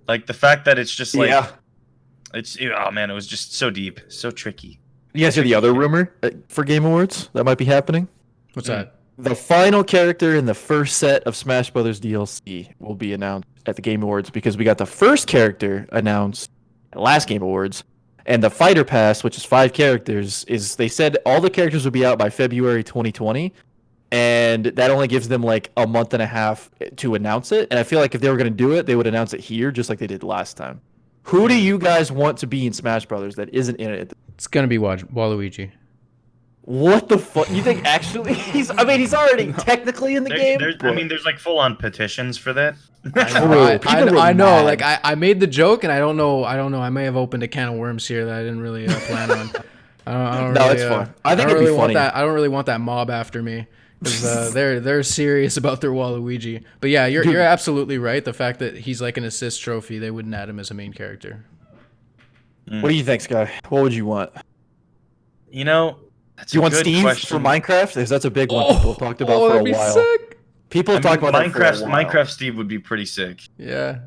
Like the fact that it's just like, oh man, it was just so deep, so tricky. You guys hear the other rumor for Game Awards that might be happening? What's that? The final character in the first set of Smash Brothers DLC will be announced at the Game Awards because we got the first character announced at the last Game Awards, and the Fighter Pass, which is 5 characters, is they said all the characters will be out by February 2020, and that only gives them like a month and a half to announce it. And I feel like if they were going to do it, they would announce it here just like they did last time. Who do you guys want to be in Smash Brothers that isn't in it? It's gonna be Waluigi. What the fuck? You think actually he's already technically in the game? There's like full-on petitions for that. I know. Like I made the joke, and I don't know. I may have opened a can of worms here that I didn't really plan on. I don't no, really, it's fun. I think it'd be funny. I don't really want that mob after me because they're serious about their Waluigi. But yeah, you're absolutely right. The fact that he's like an assist trophy, they wouldn't add him as a main character. What do you think, Sky? What would you want? You know, do you want Steve for Minecraft? Because that's a big one people have talked about for a while. Sick. People have talked about Minecraft Steve would be pretty sick. Yeah.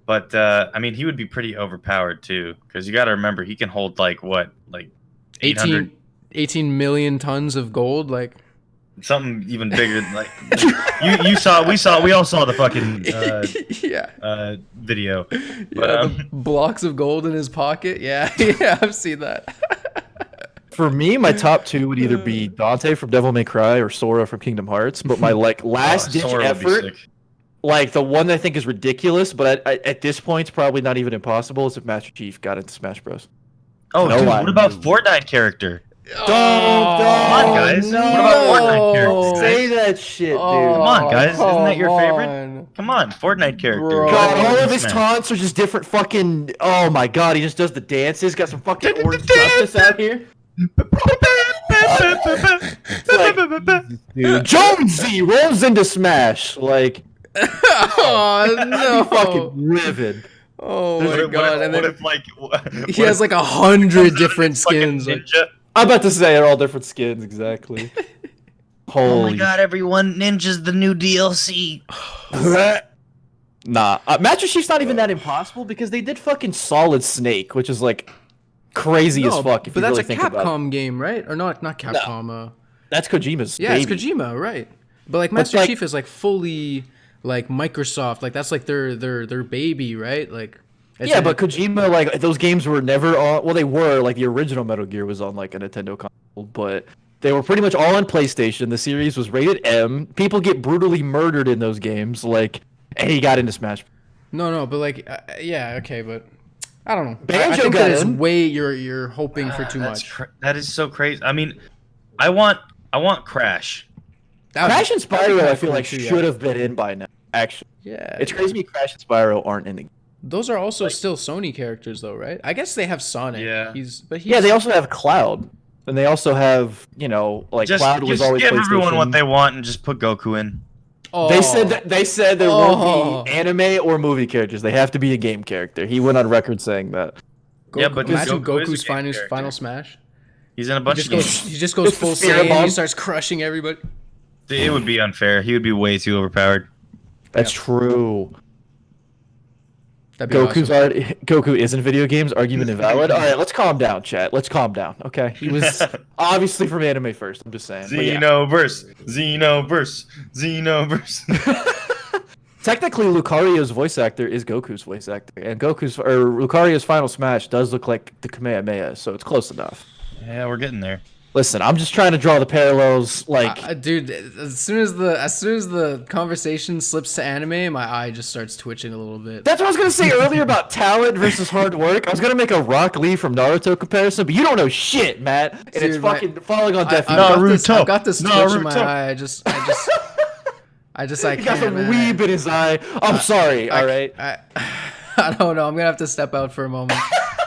But I mean, he would be pretty overpowered too, because you got to remember he can hold like 18 million tons of gold, like something even bigger. Like we all saw the fucking video. The blocks of gold in his pocket. Yeah, yeah, I've seen that. For me, my top two would either be Dante from Devil May Cry or Sora from Kingdom Hearts. But my last ditch effort, like the one that I think is ridiculous, but at this point, it's probably not even impossible, is if Master Chief got into Smash Bros. Oh, dude, what about Fortnite character? Don't, come on, guys. No, what about Fortnite character? Say that shit, dude. Come on, guys. Isn't that your favorite? Come on, Fortnite character. God, all of his taunts are just different fucking... Oh my god, he just does the dances. Got some fucking orange justice out here. Dude, Jonesy rolls into Smash. Like... Oh, no. I'd be fucking livid. Oh my god! And then he has like 100 different skins. I'm about to say they're all different skins, exactly. Holy oh my god! Everyone, Ninja's the new DLC. Nah, Master Chief's not even that impossible because they did fucking Solid Snake, which is like crazy as fuck. But that's a Capcom game, right? Or not Capcom. No. That's Kojima's. Yeah, baby. It's Kojima, right? But like Master Chief is like fully. Like Microsoft, like that's like their baby, right? Like yeah, but Kojima, like those games were never on. Well, they were like the original Metal Gear was on like a Nintendo console, but they were pretty much all on PlayStation. The series was rated M. People get brutally murdered in those games, like, and he got into Smash. No, but like, yeah, okay, but I don't know. Banjo I think got that is in. way you're hoping for too much. That is so crazy. I mean, I want Crash. Crash and Spyro, I feel like should have been in by now. Actually, yeah, it's crazy Crash and Spyro aren't in the game. Those are also still Sony characters, though, right? I guess they have Sonic. Yeah, yeah, they also have Cloud, and they also have Cloud was always. Just give everyone what they want and just put Goku in. Oh. They said there won't be anime or movie characters. They have to be a game character. He went on record saying that. Yeah, but imagine Goku's final Smash. He's in a bunch of games. He just goes full Saiyan and he starts crushing everybody. It would be unfair. He would be way too overpowered. That's true. Goku is in video games. Argument invalid. All right, let's calm down, chat. Let's calm down. Okay, he was obviously from anime first. I'm just saying. Xenoverse. Technically, Lucario's voice actor is Goku's voice actor, and Lucario's final Smash does look like the Kamehameha, so it's close enough. Yeah, we're getting there. Listen, I'm just trying to draw the parallels. Like, dude, as soon as the conversation slips to anime, my eye just starts twitching a little bit. That's what I was gonna say earlier about talent versus hard work. I was gonna make a Rock Lee from Naruto comparison, but you don't know shit, Matt, and it's fucking falling on deaf ears. I've got this twitch in my eye. I just I he got some weeb in his eye. I'm sorry. All right. I don't know. I'm gonna have to step out for a moment.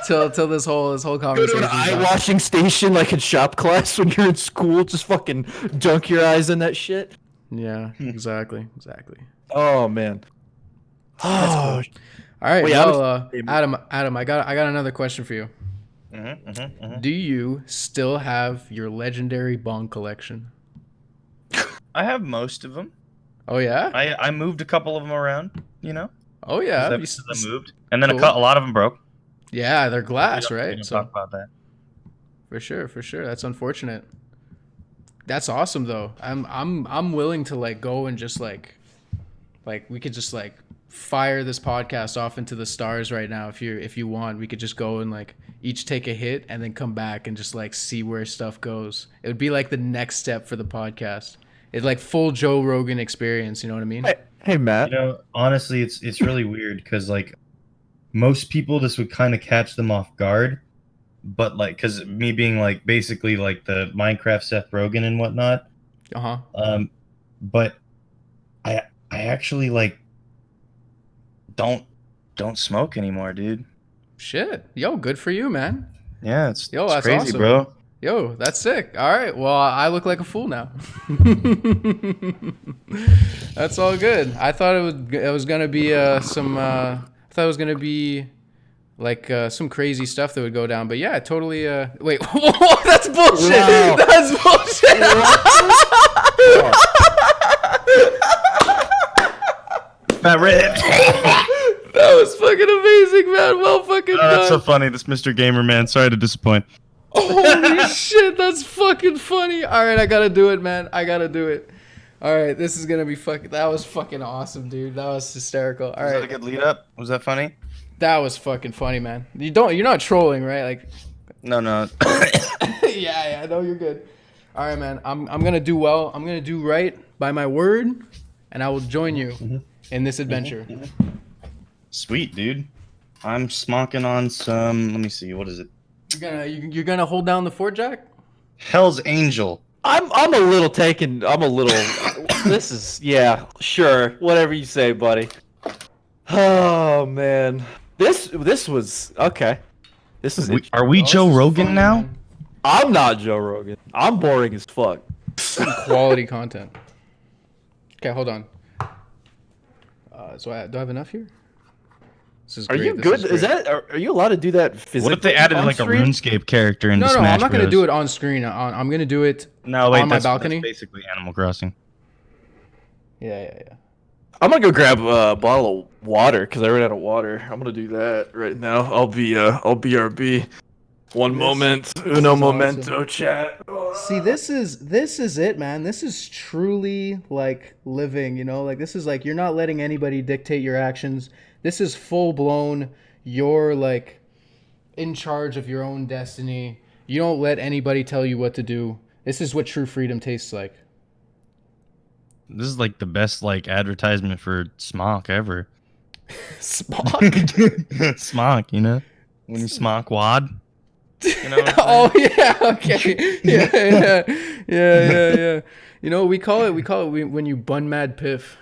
Till this whole conversation. Go to an eye washing station like in shop class when you're in school. Just fucking dunk your eyes in that shit. Yeah, exactly. Oh man. Oh. All right. Well, Adam, I got another question for you. Do you still have your legendary bong collection? I have most of them. Oh yeah. I moved a couple of them around. You know. Oh yeah. I moved, and then a lot of them broke. Yeah, they're glass, right? We don't talk about that. For sure. That's unfortunate. That's awesome though. I'm willing to like go and just like we could just like fire this podcast off into the stars right now if you want. We could just go and like each take a hit and then come back and just like see where stuff goes. It would be like the next step for the podcast. It's like full Joe Rogan experience, you know what I mean? Hey Matt. You know, honestly, it's really weird because like most people this would kind of catch them off guard, but like because me being like basically like the Minecraft Seth Rogen and whatnot, but I actually like don't smoke anymore, dude. Shit. Yo, good for you, man. Yeah, Yo, it's that's crazy, awesome. bro. Yo, that's sick. All right. Well, I look like a fool now. That's all good. I thought it was gonna be I thought it was gonna be like some crazy stuff that would go down. But yeah, totally. Wait, whoa, that's bullshit. Wow. That's bullshit. Fat Red. That was fucking amazing, man. Well fucking done. That's so funny. This Mr. Gamer man. Sorry to disappoint. Holy shit, that's fucking funny. All right, I gotta do it, man. I gotta do it. All right, this is gonna be fucking. That was fucking awesome, dude. That was hysterical. All right, Was that a good lead up? Was that funny? that was fucking funny, man. You're not trolling, right? Like, No. yeah, no, you're good. All right, man. I'm gonna do well. I'm gonna do right by my word, and I will join you in this adventure. Sweet, dude. I'm smocking on some. Let me see. What is it? You're gonna hold down the fort, Jack? Hell's Angel. I'm a little taken. I'm a little. This is sure. Whatever you say, buddy. Oh man, this was okay. This is. Are we Joe Rogan now? Man. I'm not Joe Rogan. I'm boring as fuck. Quality content. Okay, hold on. Do I have enough here? This is Are great. you good? Is that? Are you allowed to do that physically? What if they added on like a stream? RuneScape character into No, Smash I'm not gonna Bros? do it on screen. I'm gonna do it No, wait, on my that's balcony. basically Animal Crossing. Yeah. I'm gonna go grab a bottle of water because I ran out of water. I'm gonna do that right now. I'll BRB. One moment, uno is momento, chat. See, this is it, man. This is truly like living, you know? Like this is like you're not letting anybody dictate your actions. This is full blown. You're like in charge of your own destiny. You don't let anybody tell you what to do. This is what true freedom tastes like. This is like the best like advertisement for smock ever. Spock. Smock, you know? When you smock wad. You know what I'm Oh yeah, okay. Yeah. You know what we call it when you bun mad piff.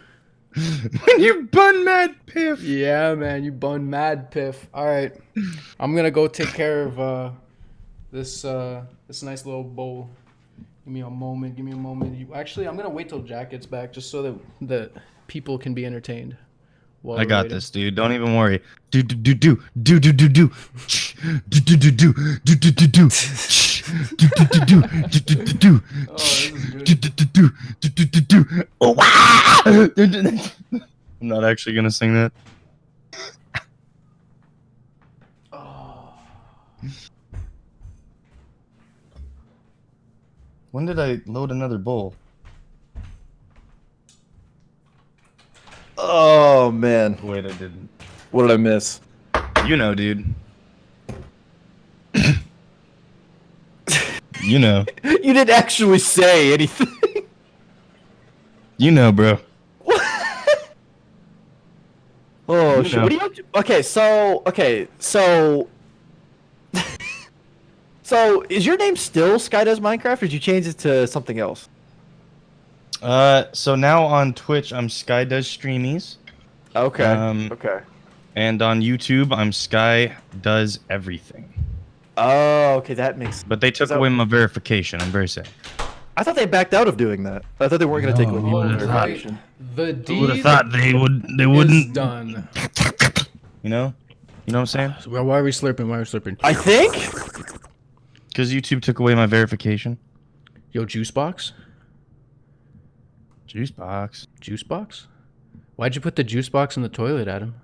When you bun mad piff. Yeah, man, you bun mad piff. All right, I'm gonna go take care of this nice little bowl. Give me a moment. Actually, I'm gonna wait till Jack gets back just so that the people can be entertained. I got this, dude. Don't even worry. Do. Oh wow! I'm not actually gonna sing that. When did I load another bowl? Oh man, Wait, I didn't. what did I miss? You know, dude. You know. You didn't actually say anything. You know, bro. Oh You shit! know. What are you up to? Okay, so so is your name still SkyDoesMinecraft, or did you change it to something else? So now on Twitch, I'm SkyDoesStreamies. Okay. Um, Okay. And on YouTube, I'm SkyDoesEverything. Oh, okay, that makes. But they took So- away my verification. I'm very sad. I thought they backed out of doing that. I thought they weren't going to take away No. people's Right. verification. The I would deed have thought they is wouldn't. done. You know what I'm saying? Why are we slurping? I think. Because YouTube took away my verification. Yo, juice box. Juice box. Juice box? Why'd you put the juice box in the toilet, Adam?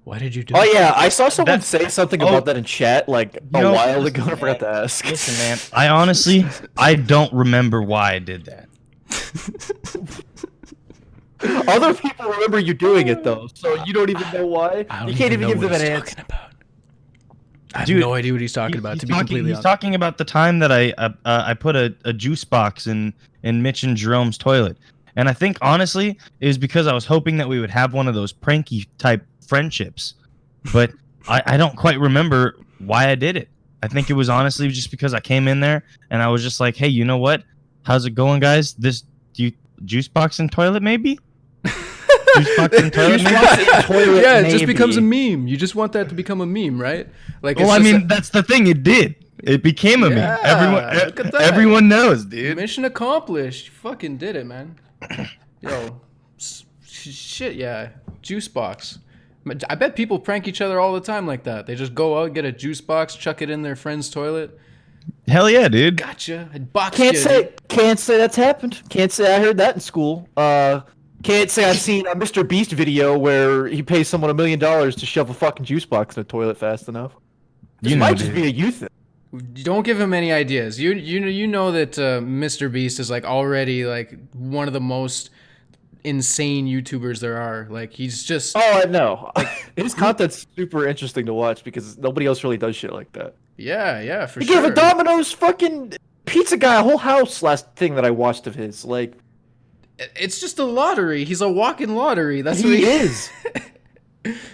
Why did you do Oh it? yeah, I saw someone That- say something oh. about that in chat like a Yo, while ago. I listen, forgot to ask. Listen, man. I honestly, I don't remember why I did that. Other people remember you doing it though, so you don't even know why. I don't You can't even know give what them an he's answer. talking about. I have Dude, no idea what he's talking about, to be completely he's honest. talking about the time that I put a juice box in Mitch and Jerome's toilet, and I think honestly it was because I was hoping that we would have one of those pranky type friendships, but I don't quite remember why I did it. I think it was honestly just because I came in there and I was just like, hey, you know what? How's it going, guys? This juice box in toilet maybe? Juice box and toilet meme? Yeah, it just becomes a meme. You just want that to become a meme, right? Like, well, I mean, that's the thing. It did. It became a meme. Everyone knows, dude. Mission accomplished. You fucking did it, man. Yo, shit, yeah. Juice box. I bet people prank each other all the time like that. They just go out, get a juice box, chuck it in their friend's toilet. Hell yeah, dude. Gotcha. Can't say that's happened. Can't say I heard that in school. Can't say I've seen a Mr. Beast video where he pays someone $1 million to shove a fucking juice box in a toilet fast enough. This might just be a youth thing. Don't give him any ideas. You know that Mr. Beast is like already like one of the most insane YouTubers there are. Like he's just. Oh, I know. Like, his content's super interesting to watch because nobody else really does shit like that. Yeah, for he sure. He gave a Domino's fucking pizza guy a whole house last thing that I watched of his. Like, it's just a lottery. He's a walking lottery. That's what he is.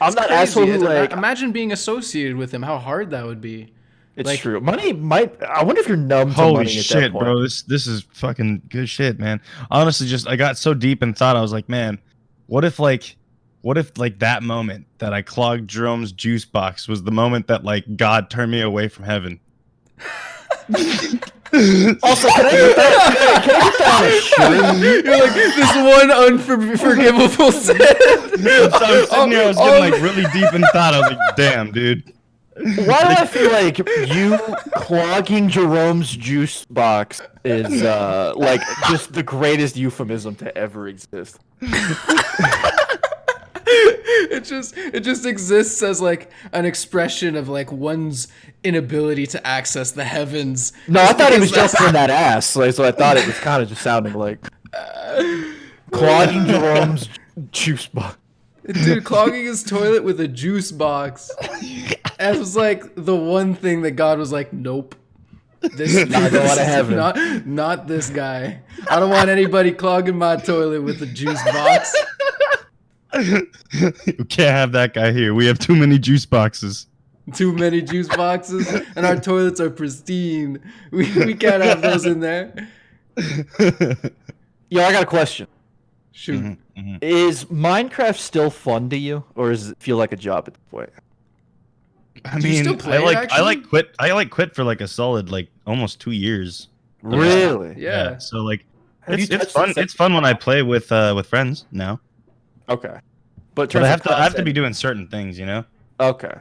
I'm not asshole who like. Imagine being associated with him. How hard that would be. It's like, true. Money might. I wonder if you're numb to money at that point. Bro. This is fucking good shit, man. Honestly, just I got so deep in thought. I was like, man, what if that moment that I clogged Jerome's juice box was the moment that like God turned me away from heaven? Also, can I get that on a shirt? You're like, this one unforgivable sin. So I was sitting here, I was getting like really deep in thought. I was like, damn, dude. Why do I feel like you clogging Jerome's juice box is like just the greatest euphemism to ever exist? It just exists as like an expression of like one's inability to access the heavens. No, I thought he was just in that ass, like, so I thought it was kind of just sounding like clogging Jerome's juice box. Dude, clogging his toilet with a juice box. It was like the one thing that God was like, nope. Not this guy. I don't want anybody clogging my toilet with a juice box. You can't have that guy here. We have too many juice boxes. Too many juice boxes, and our toilets are pristine. We can't have those in there. Yo, I got a question. Shoot. Mm-hmm. Is Minecraft still fun to you, or does it feel like a job at this point? I mean, I quit for like a solid like almost 2 years. Really? Yeah. So like, it's fun. It's fun when I play with friends now. Okay. But I have to be doing certain things, you know. Okay.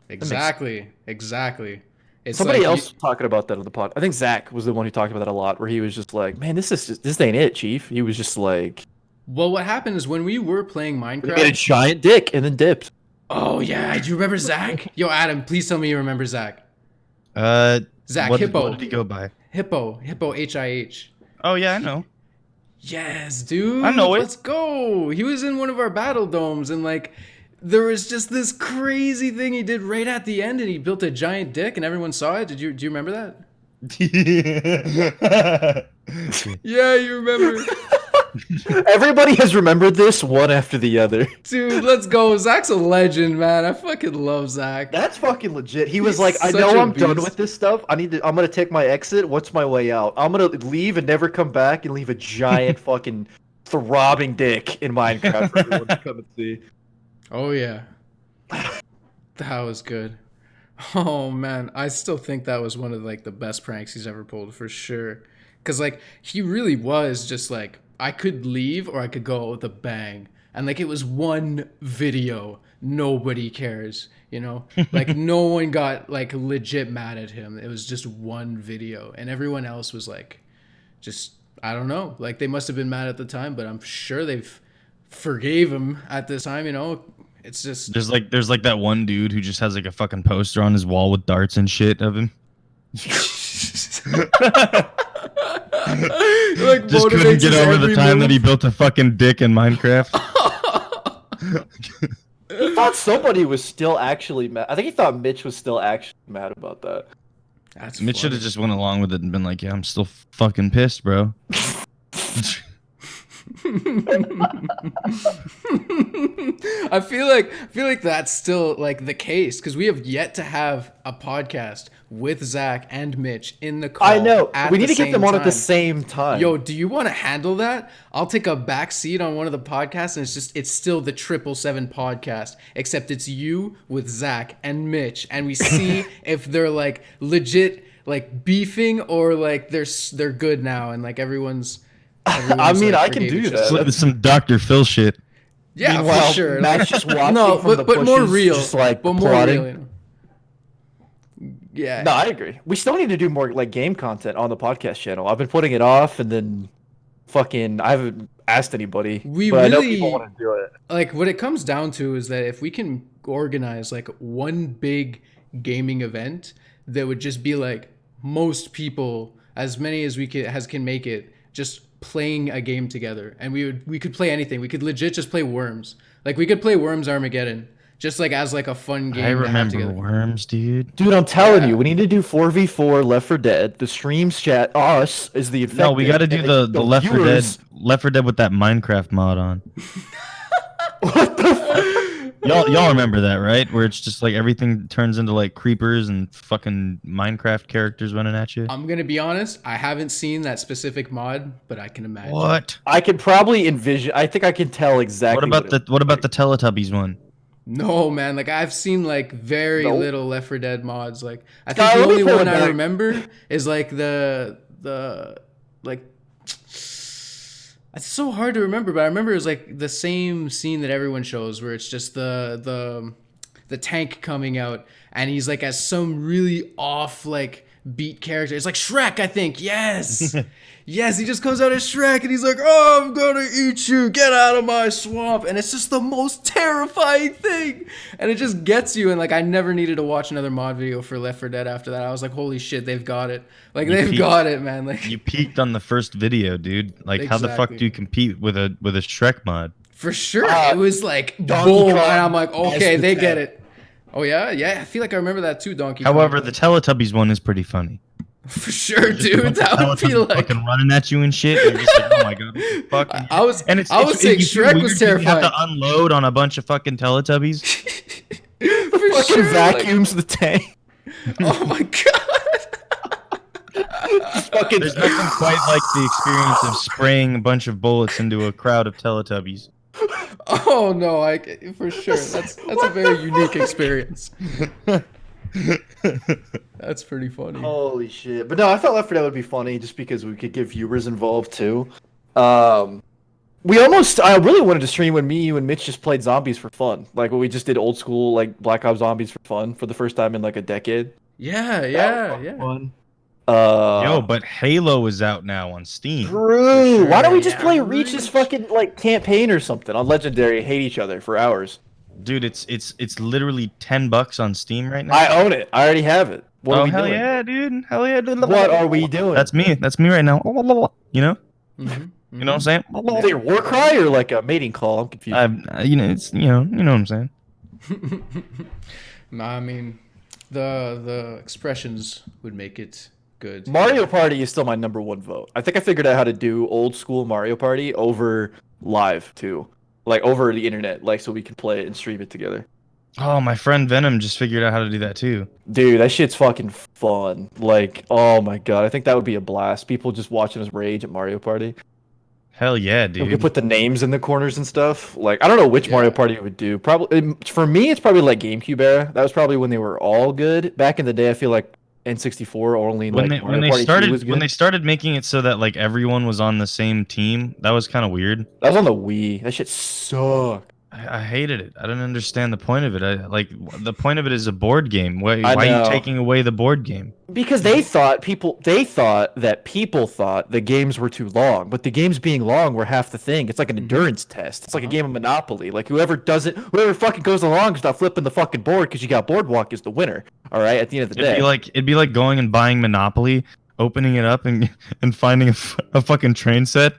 Exactly. It's somebody else talking about that on the pod. I think Zach was the one who talked about that a lot, where he was just like, "Man, this ain't it, Chief." He was just like, well, what happened is when we were playing Minecraft, he made a giant dick and then dipped. Oh yeah, do you remember Zach? Yo, Adam, please tell me you remember Zach. Zach Hippo. What did he go by? Hippo HIH. Oh yeah, I know. Yes, dude. I know it. Let's go. He was in one of our battle domes, and like, there was just this crazy thing he did right at the end, and he built a giant dick, and everyone saw it. Do you remember that? Yeah, you remember. Everybody has remembered this one after the other. Dude, let's go. Zach's a legend, man. I fucking love Zach. That's fucking legit. He's like, I know I'm done with this stuff. I'm gonna take my exit. What's my way out? I'm gonna leave and never come back and leave a giant fucking throbbing dick in Minecraft for everyone to come and see. Oh yeah. That was good. Oh man, I still think that was one of like the best pranks he's ever pulled for sure. Cause like he really was just like, I could leave or I could go out with a bang. And like it was one video. Nobody cares, you know? Like no one got like legit mad at him. It was just one video. And everyone else was like, just, I don't know. Like they must have been mad at the time, but I'm sure they've forgave him at this time, you know? It's just there's like that one dude who just has like a fucking poster on his wall with darts and shit of him. Like just couldn't get over the time that he built a fucking dick in Minecraft. He thought somebody was still actually mad. I think he thought Mitch was still actually mad about that. Mitch should have just went along with it and been like, yeah, I'm still fucking pissed, bro. I feel like that's still like the case because we have yet to have a podcast with Zach and Mitch in the call. I know. At We need the to get same them on at the time. same time. Yo, do you want to handle that? I'll take a back seat on one of the podcasts, and it's still the 777 podcast, except it's you with Zach and Mitch, and we see if they're like legit like beefing or like they're good now, and like everyone's I mean, like, I can do that. It's some Dr. Phil shit. Yeah, Meanwhile, for sure. Matt's just watching No, from the but more bushes, real. just like but more plotting. real. You know? Yeah. No, I agree. We still need to do more like game content on the podcast channel. I've been putting it off, and then fucking I haven't asked anybody. But I know people want to do it. Like what it comes down to is that if we can organize like one big gaming event that would just be like most people, as many as can make it, just playing a game together, and we could play anything. We could legit just play Worms. Like we could play Worms Armageddon. Just like as like a fun game. I to have remember together. Worms, dude. Dude, I'm telling you, we need to do 4v4 Left 4 Dead. The streams chat us is the infected. No, we got to do and the Left 4 Dead, Left 4 Dead with that Minecraft mod on. What the fuck? Y'all remember that, right? Where it's just like everything turns into like creepers and fucking Minecraft characters running at you. I'm gonna be honest. I haven't seen that specific mod, but I can imagine. What? I can probably envision. I think I can tell exactly. What about the Teletubbies one? No, man. Like I've seen like very little Left 4 Dead mods. Like I think Sky, the let me only pull one it I back. remember is like the like. It's so hard to remember, but I remember it was like the same scene that everyone shows, where it's just the tank coming out, and he's like as some really off like beat character. It's like Shrek, I think. Yes. Yes, he just comes out as Shrek and he's like, "Oh, I'm gonna eat you, get out of my swamp." And it's just the most terrifying thing. And it just gets you. And like I never needed to watch another mod video for Left 4 Dead after that. I was like, holy shit, they've got it. Like they've got it, man. Like You peaked on the first video, dude. Like how the fuck do you compete with a Shrek mod? For sure. It was like Donkey boom, Kong and I'm like, okay, as the they get tank. it. Oh yeah? Yeah, I feel like I remember that too, Donkey However, Kong. the Teletubbies one is pretty funny. For sure, dude. That would be Teletubbies like fucking running at you and shit. And you're just like, oh my god, fucking. I was And I was saying you feel Shrek weird was 'cause you terrifying. have to unload on a bunch of fucking Teletubbies. For Fucking sure. vacuums the tank. Oh my god. Fucking There's nothing quite like the experience of spraying a bunch of bullets into a crowd of Teletubbies. Oh no, for sure. That's a very unique experience. That's pretty funny. Holy shit! But no, I thought Left 4 Dead would be funny just because we could get viewers involved too. We almost, I really wanted to stream when me, you, and Mitch just played zombies for fun. Like when we just did old school like Black Ops Zombies for fun for the first time in like a decade. Yeah. Fun. Yo, but Halo is out now on Steam. True. Why don't we just Yeah, play Reach's fucking like campaign or something on Legendary? Hate each other for hours. Dude, it's literally $10 on Steam right now. I own it. I already have it. What are we hell doing? yeah, dude! Hell yeah, dude! What are we doing? That's me. That's me right now. You know? Mhm, You know what I'm saying? Is it a war cry or like a mating call? I'm confused. It's you know what I'm saying. Nah, I mean, the expressions would make it good. Mario Party is still my number one vote. I think I figured out how to do old school Mario Party over live too, like over the internet, like so we could play it and stream it together. Oh, my friend Venom just figured out how to do that too. Dude, that shit's fucking fun. Like, oh my god, I think that would be a blast. People just watching us rage at Mario Party. Hell yeah, We dude. could put the names in the corners and stuff. Like, I don't know which Mario Party it would do. Probably for me, it's probably like GameCube era. That was probably when they were all good. Back in the day, I feel like N64 only when like they when Mario they Party 2 started was good. when they started making it so that like everyone was on the same team, that was kind of weird. That was on the Wii. That shit sucked. I hated it. I didn't understand the point of it. The point of it is a board game. Why I are you know. taking away the board game? Because they thought that people thought the games were too long, but the games being long were half the thing. It's like an endurance test. It's like a game of Monopoly. Like whoever fucking goes along without flipping the fucking board because you got Boardwalk is the winner. All right, at the end of the day. It'd be like going and buying Monopoly, opening it up and finding a fucking train set.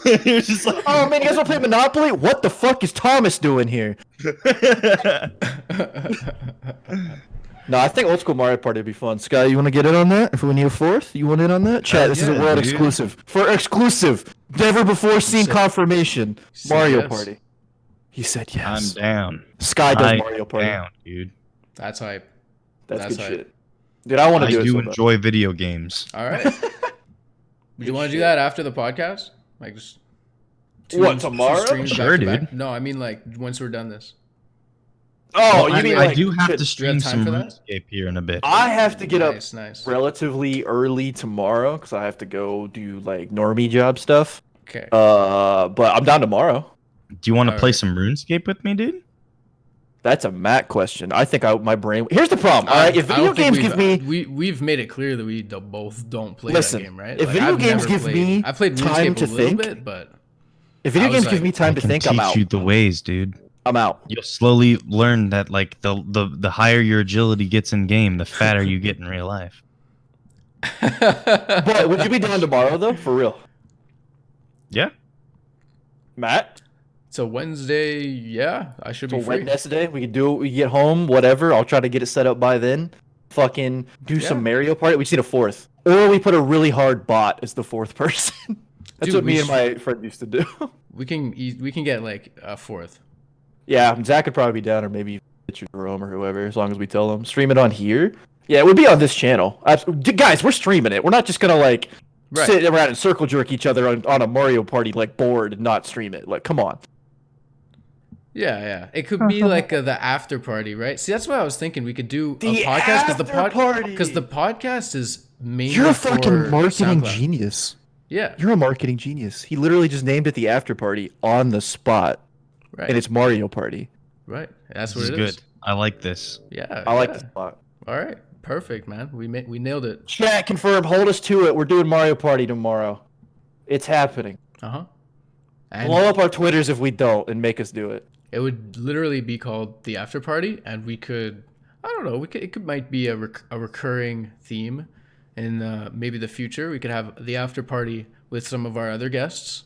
You're just like, Oh man, you guys want to play Monopoly? What the fuck is Thomas doing here? No, I think old school Mario Party would be fun. Sky, you want to get in on that? If we need a fourth, you want in on that? Chat, this is a world exclusive. For exclusive, never before seen confirmation. Mario Party. He said yes. I'm down. Sky does Mario Party. Down, dude. That's hype. That's good shit. Dude, I want to do it. I do enjoy video games. All right. Do you want to do that after the podcast? Like just tomorrow? Sure, dude. No, I mean like once we're done this. Oh, you mean I do have to stream some for Runescape here in a bit. I have to get up nice. relatively early tomorrow because I have to go do like normie job stuff. Okay. But I'm down tomorrow. Do you want to play some RuneScape with me, dude? That's a Matt question. I think my brain. Here's the problem. All right, if video games give me, we've made it clear that we both don't play that game, right? If like, video games give me I played time to think, bit, but if video games give me time to think, I'm out. Teach you the ways, dude. I'm out. You'll slowly learn that like the higher your agility gets in game, the fatter you get in real life. But would you be down tomorrow though? For real? Yeah. Matt? So Wednesday, yeah, I should be free. Wednesday, we can do it. We get home, whatever. I'll try to get it set up by then. Fucking do some Mario Party. We just need a fourth, or we put a really hard bot as the fourth person. That's what me and my friend used to do. We can get like a fourth. Yeah, Zach could probably be down, or maybe Jerome or whoever, as long as we tell them. Stream it on here. Yeah, it would be on this channel. Guys, we're streaming it. We're not just gonna like sit around and circle jerk each other on a Mario Party like board and not stream it. Like, come on. Yeah. It could be like the after party, right? See, that's what I was thinking. We could do a podcast because the podcast is mainly You're a fucking marketing SoundCloud. genius. Yeah. You're a marketing genius. He literally just named it the after party on the spot. Right. And it's Mario Party. Right. That's what This it is is. good. I like this. Yeah. I like the spot. All right. Perfect, man. We nailed it. Chat, confirm. Hold us to it. We're doing Mario Party tomorrow. It's happening. Uh-huh. Blow up our Twitters if we don't and make us do it. It would literally be called the after party, and we could, I don't know, it might be a recurring theme in maybe the future. We could have the after party with some of our other guests.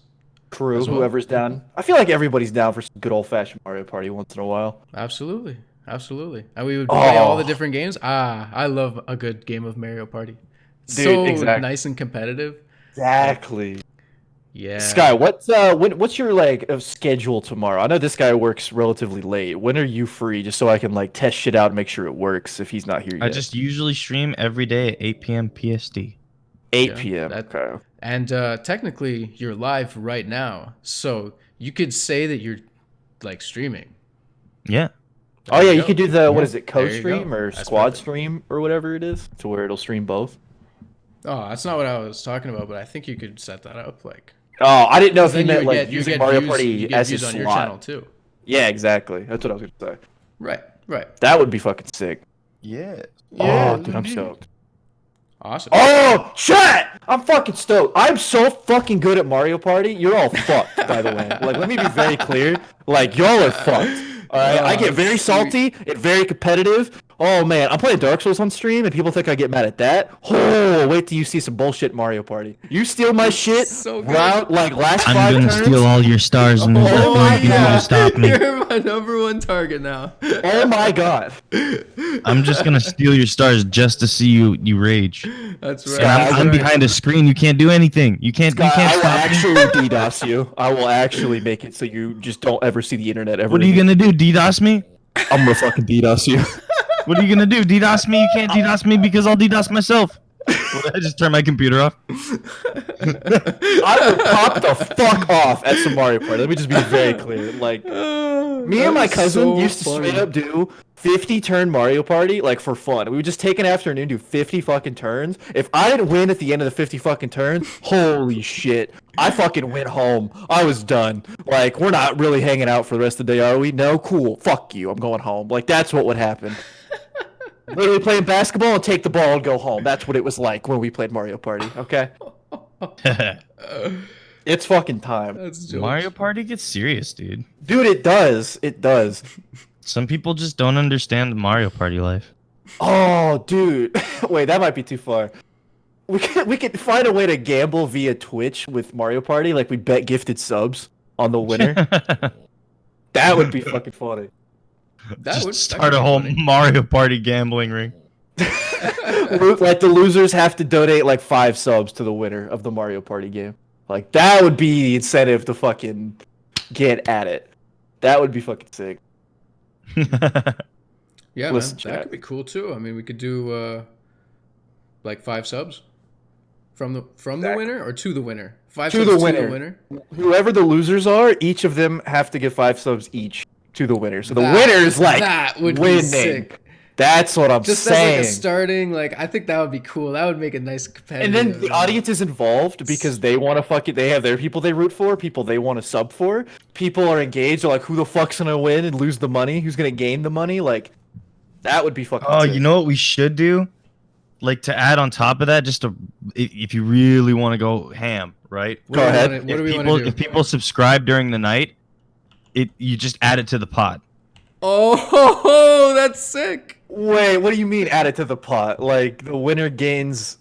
Crew, whoever's down. I feel like everybody's down for some good old-fashioned Mario Party once in a while. Absolutely. And we would play all the different games. I love a good game of Mario Party. It's so nice and competitive. Exactly. Yeah. Sky, what's your like schedule tomorrow? I know this guy works relatively late. When are you free, just so I can like test shit out and make sure it works if he's not here yet? I just usually stream every day at 8 p.m. PST. 8 p.m. Okay. And technically, you're live right now, so you could say that you're like streaming. Yeah. You could do the what is it, co-stream or squad stream or whatever it is, to where it'll stream both. Oh, that's not what I was talking about, but I think you could set that up like. Oh, I didn't know if you meant like using Mario Party as his on slot. your channel too. Yeah, exactly. That's what I was gonna say. Right. That would be fucking sick. Yeah. Oh, dude, I'm stoked. Awesome. Oh, chat! I'm fucking stoked. I'm so fucking good at Mario Party. You're all fucked, by the way. Like, let me be very clear. Like, y'all are fucked. All right, I get very salty and very competitive. Oh man, I'm playing Dark Souls on stream, and people think I get mad at that. Oh, wait till you see some bullshit Mario Party. You steal my shit, round like last 5 turns. I'm gonna steal all your stars, and there's nothing you can do to stop me. You're my number one target now. Oh my god. I'm just gonna steal your stars just to see you rage. That's right. And I'm behind a screen. You can't do anything. You can't. Scott, you can't stop I will actually DDoS you. I will actually make it so you just don't ever see the internet ever. What are you gonna do? DDoS me? I'm gonna fucking DDoS you. What are you gonna do? DDoS me? You can't DDoS me because I'll DDoS myself. I just turn my computer off. I would pop the fuck off at some Mario Party. Let me just be very clear. Like, me and my cousin used to straight up do 50 turn Mario Party, like, for fun. We would just take an afternoon, do 50 fucking turns. If I didn't win at the end of the 50 fucking turns, holy shit. I fucking went home. I was done. Like, we're not really hanging out for the rest of the day, are we? No? Cool. Fuck you. I'm going home. Like, that's what would happen. Literally playing basketball and take the ball and go home. That's what it was like when we played Mario Party, okay? It's fucking time. Mario Party gets serious, dude. Dude, it does. It does. Some people just don't understand the Mario Party life. Oh, dude. Wait, that might be too far. We could find a way to gamble via Twitch with Mario Party. Like, we bet gifted subs on the winner. That would be fucking funny. Start a whole Mario Party gambling ring. Like the losers have to donate like 5 subs to the winner of the Mario Party game. Like that would be the incentive to fucking get at it. That would be fucking sick. Yeah, listen, man, that could be cool too. I mean, we could do like 5 subs from the winner or to the winner. 5 subs to the winner. Whoever the losers are, each of them have to give 5 subs each to the winner. So the winner's like that would winning. Be sick. That's what I'm saying. Just as like a starting, like I think that would be cool. That would make a nice competitive. And then the audience is involved because they want to they have their people they root for, people they want to sub for. People are engaged. They're like, who the fuck's gonna win and lose the money? Who's gonna gain the money? Like, that would be fucking. Oh, sick. You know what we should do? Like to add on top of that, just to if you really want to go ham, right? Go ahead. What do we want to do? If people subscribe during the night, you just add it to the pot. Oh, that's sick. Wait, what do you mean add it to the pot? Like the winner gains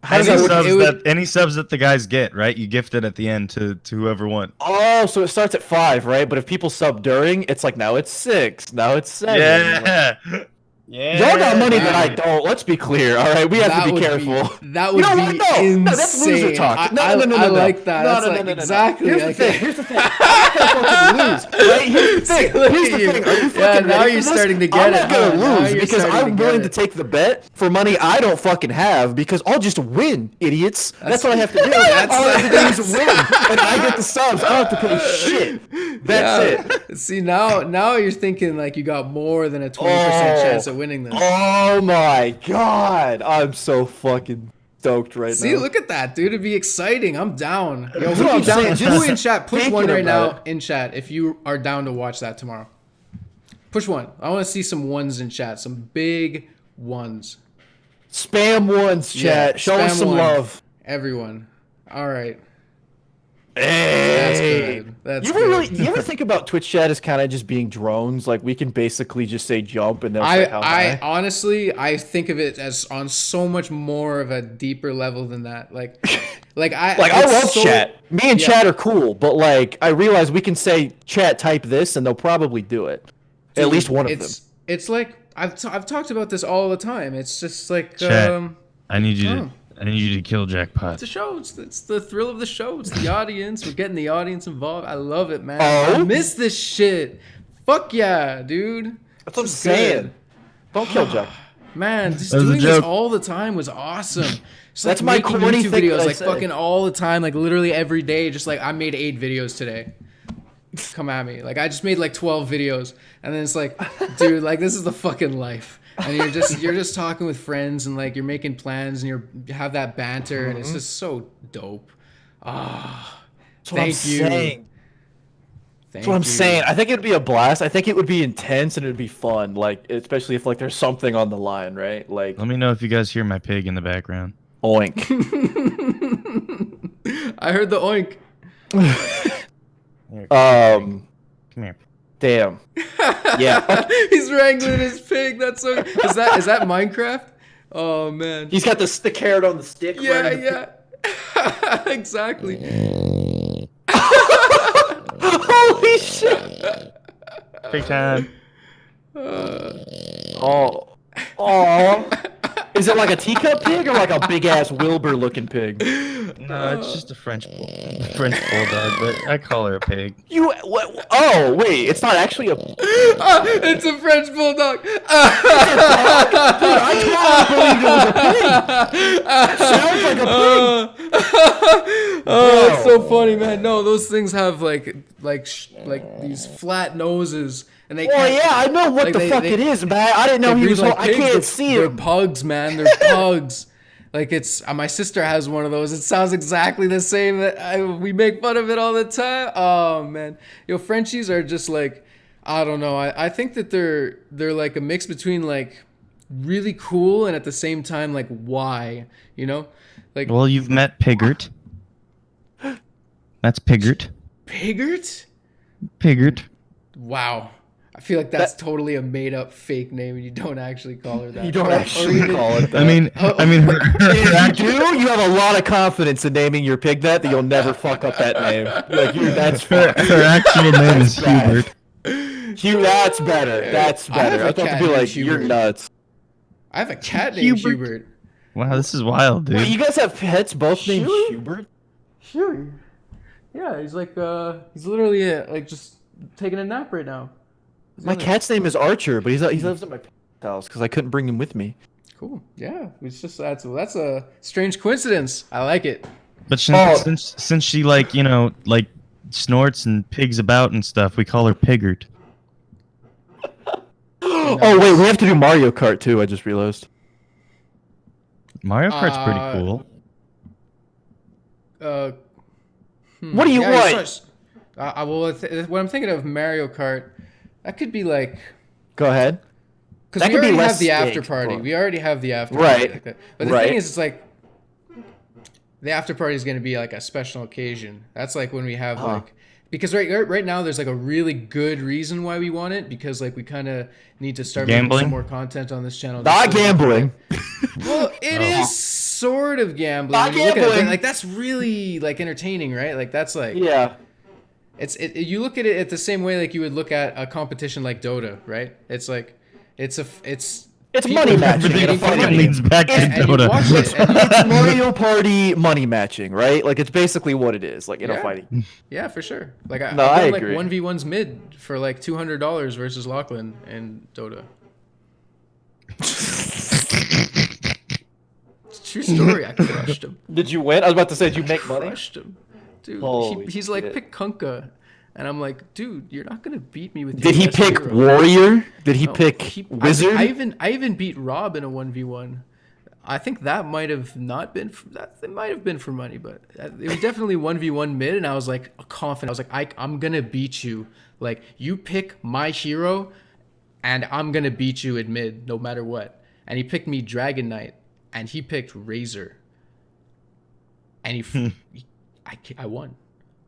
any subs that the guys get, right? You gift it at the end to whoever won. Oh, so it starts at 5, right? But if people sub during, it's like now it's 6, now it's 7. Yeah. Like, yeah. Y'all got money that I don't. Let's be clear. All right, we have to be careful. That would be insane. No, that's loser talk. No. I like that. No. Exactly. Here's the thing. I'm not gonna lose. Right? Here's the thing. Are you fucking now you're starting to get it. I'm not gonna lose because I'm willing to take the bet for money I don't fucking have because I'll just win, idiots. That's what I have to do. All I have to do is win, and I get the subs. I don't have to pay shit. That's it. See, now you're thinking like you got more than a 20% chance of winning this. Oh my god, I'm so fucking stoked right now. See, look at that, dude. It'd be exciting. I'm down. Yo, who in chat? Push one right now in chat if you are down to watch that tomorrow. Push one. I want to see some ones in chat. Some big ones. Spam ones, chat. Show us some love. Everyone. All right. Hey, that's good. You ever think about Twitch chat as kind of just being drones? Like we can basically just say jump and they'll say how high. Honestly, I think of it as on so much more of a deeper level than that. I love chat. Me and chat are cool, but like I realize we can say chat type this and they'll probably do it. Dude, at least one of them. It's like I've talked about this all the time. It's just like chat. I need you to kill Jackpot. It's a show. It's the thrill of the show. It's the audience. We're getting the audience involved. I love it, man. I miss this shit. Fuck yeah, dude. That's what I'm saying. Don't kill Jack. Man, just doing this all the time was awesome. Just that's my corny YouTube thing videos, like fucking all the time, like literally every day. Just like I made 8 videos today. Come at me. Like I just made like 12 videos, and then it's like, dude, like this is the fucking life. And you're just talking with friends and like you're making plans and you have that banter and it's just so dope. Thank you. That's what I'm saying. I think it'd be a blast. I think it would be intense and it'd be fun. Like especially if like there's something on the line, right? Like let me know if you guys hear my pig in the background. Oink. I heard the oink. Come here. Damn. Yeah. He's wrangling his pig. That's so. Is that Minecraft? Oh man. He's got the carrot on the stick. Yeah. Exactly. Holy shit. Pig time. Oh. Is it like a teacup pig or like a big ass Wilbur looking pig? No, it's just a French bulldog, but I call her a pig. What? Oh wait, it's not actually a. It's a French bulldog. Dude, I totally believed it was a pig. Sounds like a pig. It's so funny, man. No, those things have like these flat noses. And they I know what the fuck it is, man. I didn't know he was. I can't see They're him. pugs, man. They're pugs. Like it's my sister has one of those. It sounds exactly the same. We make fun of it all the time. Oh man, Frenchies are just like, I don't know. I think that they're like a mix between like really cool and at the same time like why, like. Well, you've met Piggert. That's Piggert. Piggert? Piggert. Wow. I feel like that's totally a made-up fake name, and you don't actually call her that. You don't actually call it that. I mean, if you do, you have a lot of confidence in naming your pig that you'll never fuck up that name. Like, that's her actual name is Hubert. Hugh, that's better. That's better. I thought to be like, you're nuts. I have a cat named Hubert. Wow, this is wild, dude. Wait, you guys have pets both named Hubert? Sure. Yeah, he's like, he's literally like just taking a nap right now. My cat's name is Archer, but he lives at my house because I couldn't bring him with me. Cool. Yeah, it's just that's a strange coincidence. I like it. But since she like snorts and pigs about and stuff, we call her Piggert. Oh wait, we have to do Mario Kart too. I just realized. Mario Kart's pretty cool. What do you want? When I'm thinking of Mario Kart, that could be like. Go ahead. Because we already have the after party. We already have the after party. Like that. But the thing is, it's like the after party is going to be like a special occasion. That's like when we have like. Because right now there's like a really good reason why we want it, because like we kind of need to start making some more content on this channel. Not gambling. Well, it is sort of gambling. Not gambling. Like that's really like entertaining, right? Like that's like you look at it the same way like you would look at a competition like Dota, right? It's like it's money matching. It leads back to Dota. It's Mario Party money matching, right? Like it's basically what it is, like fighting. Yeah, for sure. Like I agree. Like 1v1s mid for like $200 versus Lachlan and Dota. It's a true story. I crushed him. Did you win? I was about to say, did you make money? Crushed him, dude. He's like, pick Kunkka. And I'm like, dude, you're not gonna beat me with. Did he pick Warrior? Did he pick Wizard? I even beat Rob in a 1v1. I think that might have not been it might have been for money, but it was definitely 1v1 mid. And I was like confident. I was like, I'm gonna beat you. Like you pick my hero, and I'm gonna beat you in mid no matter what. And he picked me Dragon Knight, and he picked Razor. And I won.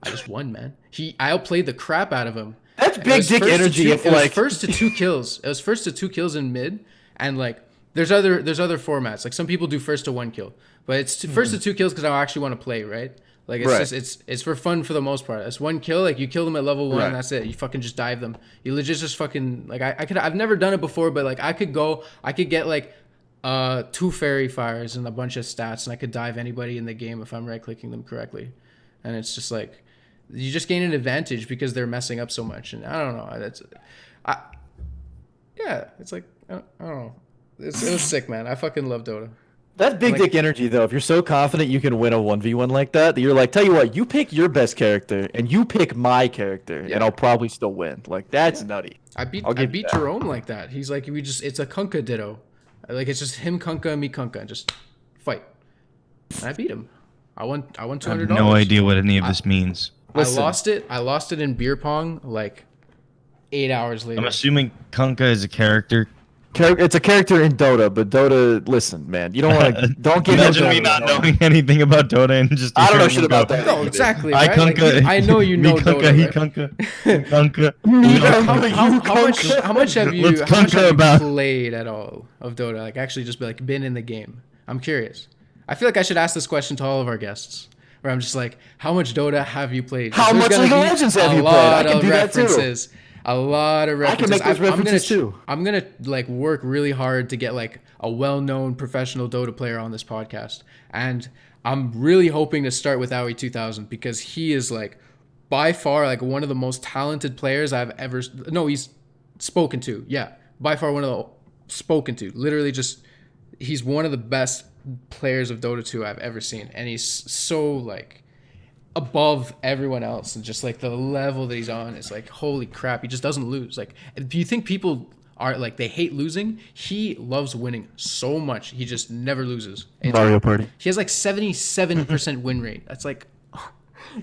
I just won, man. I outplayed the crap out of him. That's big dick energy. It was first to 2 kills. It was first to 2 kills in mid, and like there's other formats. Like some people do first to 1 kill, but it's first to 2 kills because I actually want to play, right? Like it's it's for fun for the most part. It's 1 kill. Like you kill them at level 1, and that's it. You fucking just dive them. You legit just fucking like I've never done it before, but like I could get like 2 fairy fires and a bunch of stats, and I could dive anybody in the game if I'm right clicking them correctly, and it's just like. You just gain an advantage because they're messing up so much, and I don't know. It's like I don't know. It was sick, man. I fucking love Dota. That's big dick energy, though. If you're so confident you can win a 1v1 like that you're like, tell you what, you pick your best character, and you pick my character, and I'll probably still win. Like that's nutty. I beat Jerome like that. He's like, it's a Kunkka ditto. Like it's just him Kunkka, me Kunkka, and just fight. And I beat him. I won $200. I have no idea what any of this means. Listen. I lost it in beer pong like 8 hours later. I'm assuming Kunkka is a character. It's a character in Dota, but Dota. Listen, man, you don't want to. Don't get. Imagine me not knowing anything about Dota and just. I don't know shit about that. No, exactly. I right? Kunkka. Like, I know you know me Kunkka, Dota. he Kunkka. Kunkka. How much have you played at all of Dota? Like actually just been in the game. I'm curious. I feel like I should ask this question to all of our guests. Where I'm just like, how much Dota have you played? How much League of Legends have you played? I can do that too. A lot of references. I can make those references too. I'm gonna like work really hard to get like a well-known professional Dota player on this podcast, and I'm really hoping to start with Aoi 2000 because he is like by far like one of the most talented players I've ever. No, he's spoken to. Yeah, by far one of the spoken to. Literally, just he's one of the best players of Dota 2 I've ever seen, and he's so like above everyone else, and just like the level that he's on is like holy crap. He just doesn't lose. Like, do you think people are like they hate losing? He loves winning so much. He just never loses. Mario Party. He has like 77% win rate. That's like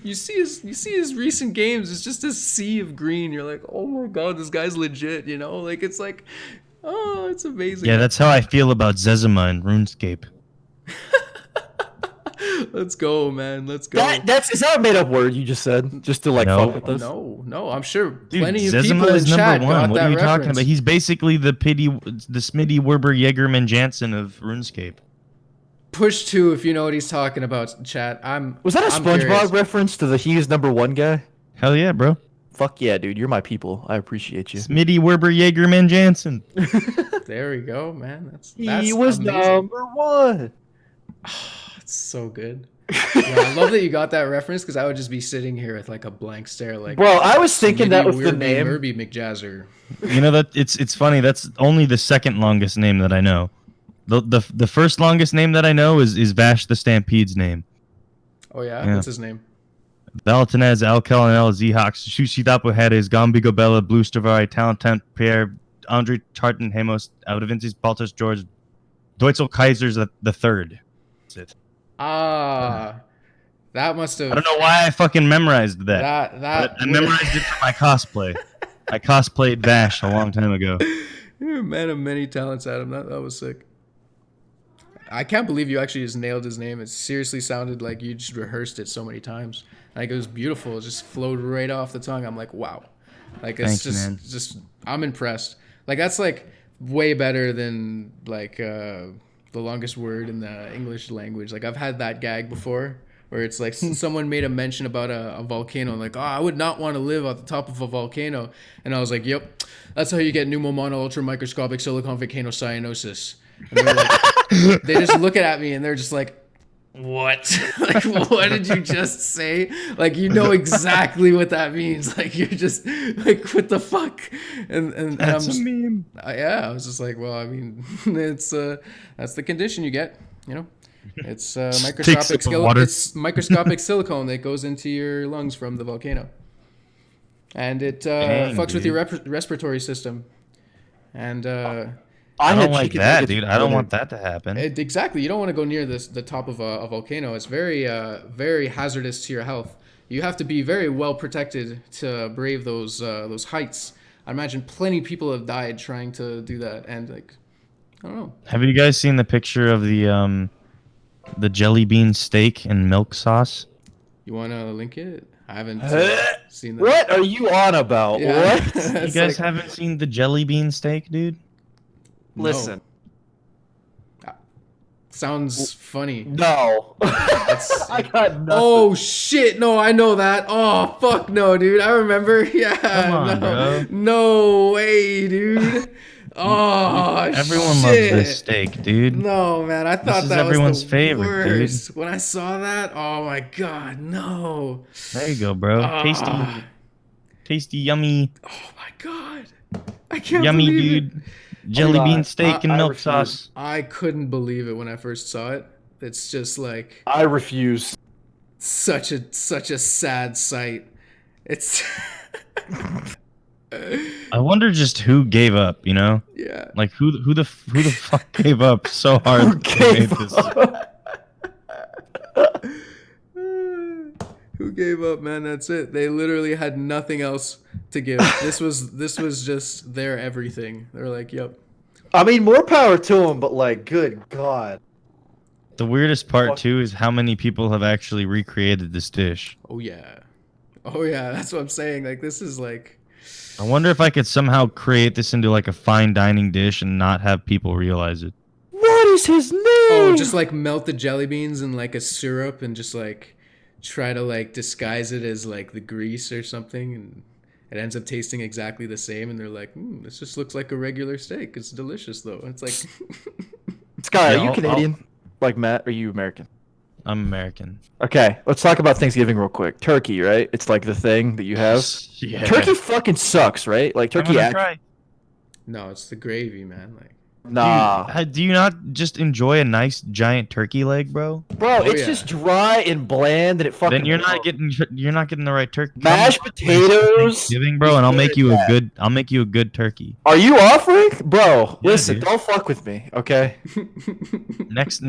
you see his recent games. It's just a sea of green. You're like, oh my god, this guy's legit. You know, like it's like, oh, it's amazing. Yeah, that's how I feel about Zezima in RuneScape. Let's go, man. Let's go. Is that a made up word you just said? Just to like fuck with us? No. I'm sure plenty Dude, of Zezima people in is chat number 1. got What that are you reference. talking about? He's basically the Smitty Werber Jägerman Jansen of RuneScape. Push 2 if you know what he's talking about, chat. Was that a SpongeBob reference to the he is number 1 guy? Hell yeah, bro. Fuck yeah, dude. You're my people. I appreciate you. Smitty Werber Jaegerman Jansen. There we go, man. That's He was amazing. #1. It's so good. Yeah, I love that you got that reference because I would just be sitting here with like a blank stare, like. Bro, I was thinking that was the name. Murby McJazzer. You know that it's funny. That's only the second longest name that I know. The first longest name that I know is Vash the Stampede's name. Oh yeah? What's his name? Valentinez, Alkel, and El Zihawks, Shushitapo Heres, Gambi Gobella, Blue Stavari, Talentent, Pierre, Andre Tartan, Hemos, Audavincis, Baltus, George, Deutzel Kaisers the third. That's it. That must have. I don't know why I fucking memorized that. But I memorized it for my cosplay. I cosplayed Vash a long time ago. You're a man of many talents, Adam. That was sick. I can't believe you actually just nailed his name. It seriously sounded like you just rehearsed it so many times. Like it was beautiful. It just flowed right off the tongue. I'm like, wow. Like it's just I'm impressed. Like that's like way better than like the longest word in the English language. Like I've had that gag before where it's like someone made a mention about a volcano and like, oh, I would not want to live at the top of a volcano. And I was like, yep, that's how you get pneumomono ultra microscopic silicon volcanocyanosis. And they're like, they just look at me and they're just like, what? Like, what did you just say? Like, you know exactly what that means. Like, you're just like, what the fuck? And That's I'm just, a meme. I was just like, well, I mean, it's that's the condition you get, you know. It's microscopic silicone that goes into your lungs from the volcano, and it fucks with your respiratory system, and I don't like that, dude. I don't want that to happen. Exactly. You don't want to go near the top of a volcano. It's very very hazardous to your health. You have to be very well protected to brave those heights. I imagine plenty of people have died trying to do that, and like, I don't know. Have you guys seen the picture of the jelly bean steak and milk sauce? You want to link it? I haven't seen that. What are you on about? Yeah. What? You guys haven't seen the jelly bean steak, dude? Listen. Sounds funny. No. I got nothing. Oh shit! No, I know that. Oh fuck no, dude. I remember. Yeah. Come on, bro. No way, dude. Oh, everyone loves this steak, dude. No, man. I thought this that is everyone's was the favorite, worst. dude. When I saw that, oh my god, no. There you go, bro. Tasty, yummy. Oh my god. I can't yummy, believe dude. Jelly bean steak and milk sauce. I couldn't believe it when I first saw it. It's just like I refuse. Such a sad sight. It's I wonder just who gave up, you know? Yeah. Like who the fuck gave up so hard to make this? Who gave up, man? That's it. They literally had nothing else to give. This was just their everything. They're like, yep. I mean, more power to them, but like, good God. The weirdest part too is how many people have actually recreated this dish. Oh yeah. That's what I'm saying. Like this is like. I wonder if I could somehow create this into like a fine dining dish and not have people realize it. What is his name? Oh, just like melt the jelly beans in like a syrup and just like try to like disguise it as like the grease or something, and it ends up tasting exactly the same, and they're like, this just looks like a regular steak. It's delicious though. It's like Sky, are you Canadian? Like Matt, are you American? I'm American. Okay, let's talk about Thanksgiving real quick. Turkey, right? It's like the thing that you have. Yeah. Turkey fucking sucks, right? Like turkey. No, it's the gravy, man. Like. Nah. Dude, do you not just enjoy a nice giant turkey leg, bro? Bro, it's just dry and bland, and it fucking. Then you're not getting the right turkey. Mashed potatoes. Thanksgiving, bro, and I'll make you a good turkey. Are you offering, bro? Yeah, listen, dude. don't fuck with me, okay? next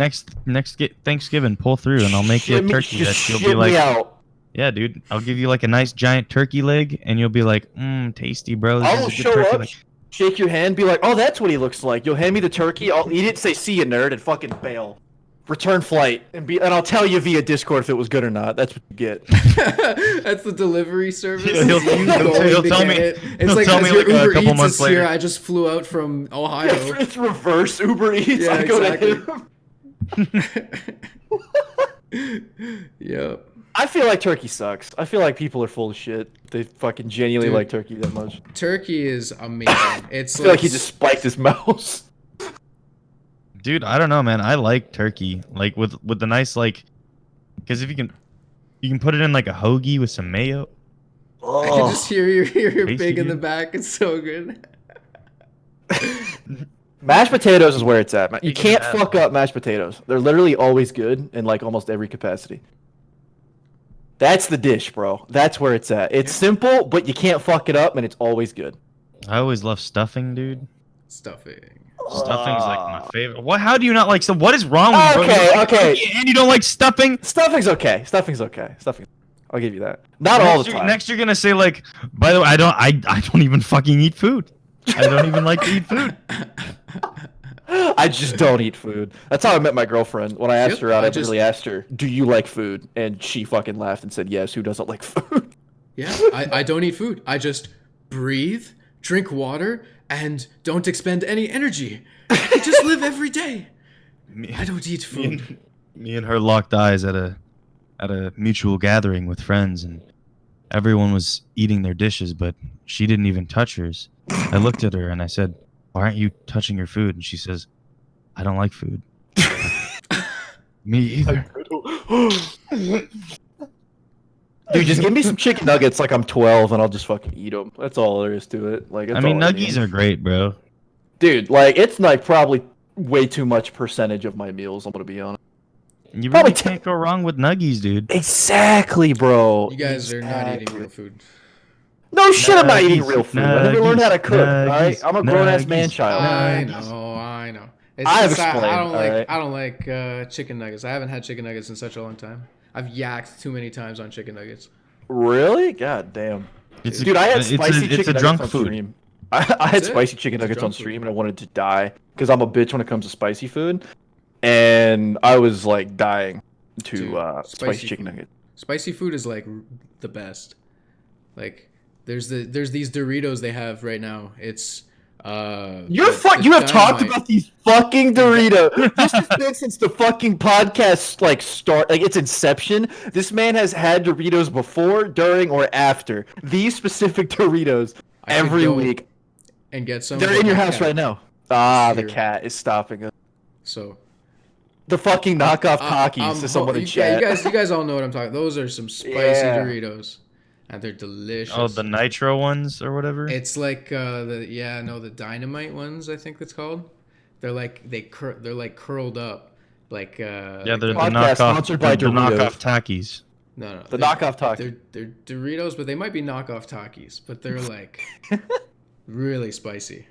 Thanksgiving, pull through, and I'll make you a turkey that you'll be like, out. Yeah, dude, I'll give you like a nice giant turkey leg, and you'll be like, tasty, bro. I will show up. Shake your hand, be like, oh, that's what he looks like. You'll hand me the turkey. I'll eat it, say, see you, nerd, and fucking bail. Return flight, and I'll tell you via Discord if it was good or not. That's what you get. That's the delivery service. He'll tell me. It's like as your Uber Eats is here. I just flew out from Ohio. Yeah, it's reverse Uber Eats. Yeah, I go exactly. to him. Yep. I feel like turkey sucks. I feel like people are full of shit. They fucking genuinely like turkey that much. Turkey is amazing. It's I feel like he just spiked his mouse. Dude, I don't know, man. I like turkey, like with the nice because if you can put it in like a hoagie with some mayo. Oh. I can just hear your pig in the back. It's so good. Mashed potatoes is where it's at, man. You can't fuck up mashed potatoes. They're literally always good in like almost every capacity. That's the dish, bro. That's where it's at. It's simple, but you can't fuck it up, and it's always good. I always love stuffing, dude. Stuffing's like my favorite. What? How do you not like? So what is wrong with you? Okay. And you don't like stuffing? Stuffing's okay. I'll give you that. Not all the time. Next, you're gonna say like, by the way, I don't even fucking eat food. I don't even like to eat food. I just don't eat food. That's how I met my girlfriend. When I asked her out, I really asked her, "Do you like food?" And she fucking laughed and said, "Yes." Who doesn't like food? Yeah, I don't eat food. I just breathe, drink water, and don't expend any energy. I just live every day. I don't eat food. Me and her locked eyes at a mutual gathering with friends, and everyone was eating their dishes, but she didn't even touch hers. I looked at her and I said, "Why aren't you touching your food?" And she says, "I don't like food." Me either. Dude, just give me some chicken nuggets like I'm 12 and I'll just fucking eat them. That's all there is to it. Like, nuggies are great, bro. Dude, like, it's like probably way too much percentage of my meals, I'm gonna be honest. You really can't go wrong with nuggies, dude. Exactly, bro. You guys are not eating real food. No shit, I'm not eating real food. I never learned how to cook, alright? I'm a grown-ass man-child. I know. I don't like chicken nuggets. I haven't had chicken nuggets in such a long time. I've yacked too many times on chicken nuggets. Really? God damn. Dude, I had spicy chicken nuggets on stream. I had spicy chicken nuggets on stream and I wanted to die because I'm a bitch when it comes to spicy food. And I was like dying to spicy chicken nuggets. Spicy food is like the best. Like there's these Doritos they have right now. It's you have talked about these fucking Doritos. This has been since the fucking podcast its inception. This man has had Doritos before, during, or after. These specific Doritos every week. And get some. They're in your house right now. The cat is stopping us. So the fucking knockoff Takis to someone in chat. Yeah, you guys all know what I'm talking. Those are some spicy Doritos. And they're delicious. Oh, the nitro ones or whatever. It's like the dynamite ones. I think it's called. They're like they're like curled up, like they're the knockoff Takis. No, the knockoff Takis. They're Doritos, but they might be knockoff Takis, but they're like really spicy.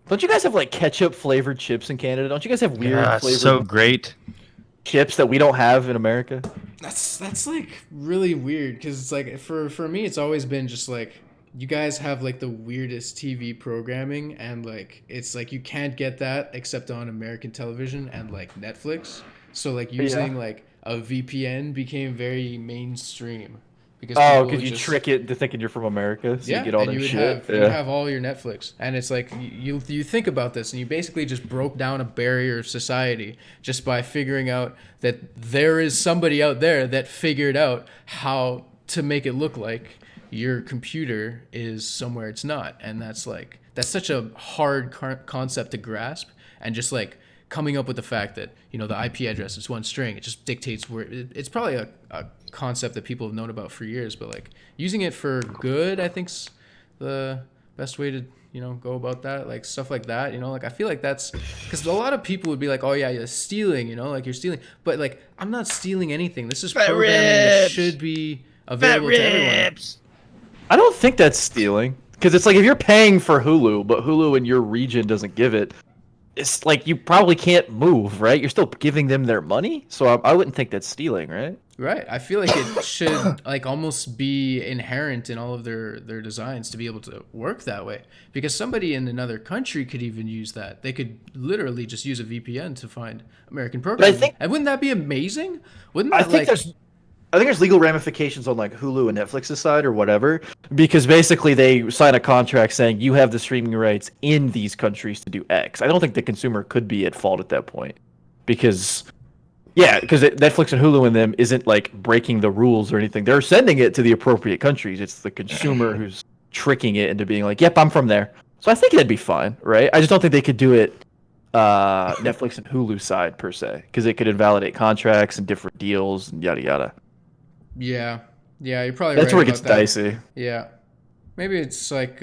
Don't you guys have like ketchup flavored chips in Canada? Don't you guys have weird flavored? So great. Chips that we don't have in America. That's like really weird because it's like for me it's always been just like you guys have like the weirdest TV programming and like it's like you can't get that except on American television and like Netflix. So like using like a VPN became very mainstream because you trick it into thinking you're from America, so you get all that shit. You have all your Netflix, and it's like you think about this, and you basically just broke down a barrier of society just by figuring out that there is somebody out there that figured out how to make it look like your computer is somewhere it's not, and that's such a hard concept to grasp, and just like coming up with the fact that the IP address is one string, it just dictates where it's probably a concept that people have known about for years, but like using it for good, I think's the best way to go about that, like stuff like that. Like I feel like that's because a lot of people would be like, oh yeah, you're stealing, like you're stealing, but like I'm not stealing anything. This is programming that should be available to everyone. I don't think that's stealing because it's like if you're paying for Hulu, but Hulu in your region doesn't give it. It's like you probably can't move, right? You're still giving them their money, so I wouldn't think that's stealing, right? Right. I feel like it should like almost be inherent in all of their designs to be able to work that way. Because somebody in another country could even use that. They could literally just use a VPN to find American programming. And wouldn't that be amazing? Wouldn't that I think there's legal ramifications on like Hulu and Netflix's side or whatever, because basically they sign a contract saying you have the streaming rights in these countries to do X. I don't think the consumer could be at fault at that point, because Yeah, because Netflix and Hulu and them isn't like breaking the rules or anything. They're sending it to the appropriate countries. It's the consumer who's tricking it into being like, "Yep, I'm from there." So I think that'd be fine, right? I just don't think they could do it Netflix and Hulu side per se, because it could invalidate contracts and different deals and yada yada. Yeah, you're probably That's right where it about gets that. dicey. Yeah, maybe it's like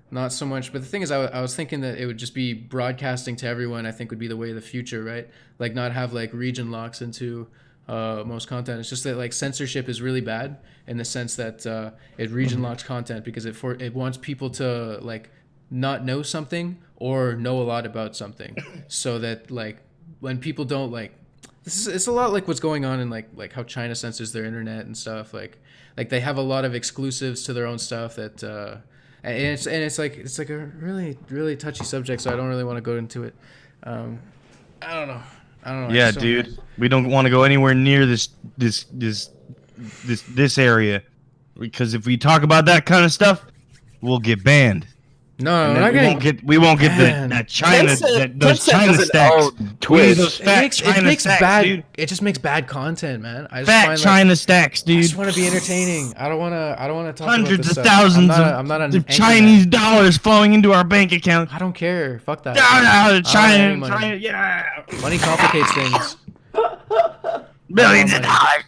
not so much. But the thing is, I was thinking that it would just be broadcasting to everyone. I think would be the way of the future, right? Like not have like region locks into most content. It's just that like censorship is really bad in the sense that it region locks content because it wants people to like not know something or know a lot about something, so that like when people don't like. It's a lot like what's going on in like how China censors their internet and stuff. Like they have a lot of exclusives to their own stuff that and it's like a really touchy subject. So I don't really want to go into it. I don't know. Yeah, dude, we don't want to go anywhere near this area, because if we talk about that kind of stuff, we'll get banned. No, we won't get that China those China stacks. Twitch. It makes bad. Dude. It just makes bad content, man. I just find China stacks, dude. I just want to be entertaining. I don't want to talk hundreds about this of thousands of Chinese dollars flowing into our bank account. I don't care. Fuck that. China, yeah. Money complicates things. Millions of dollars.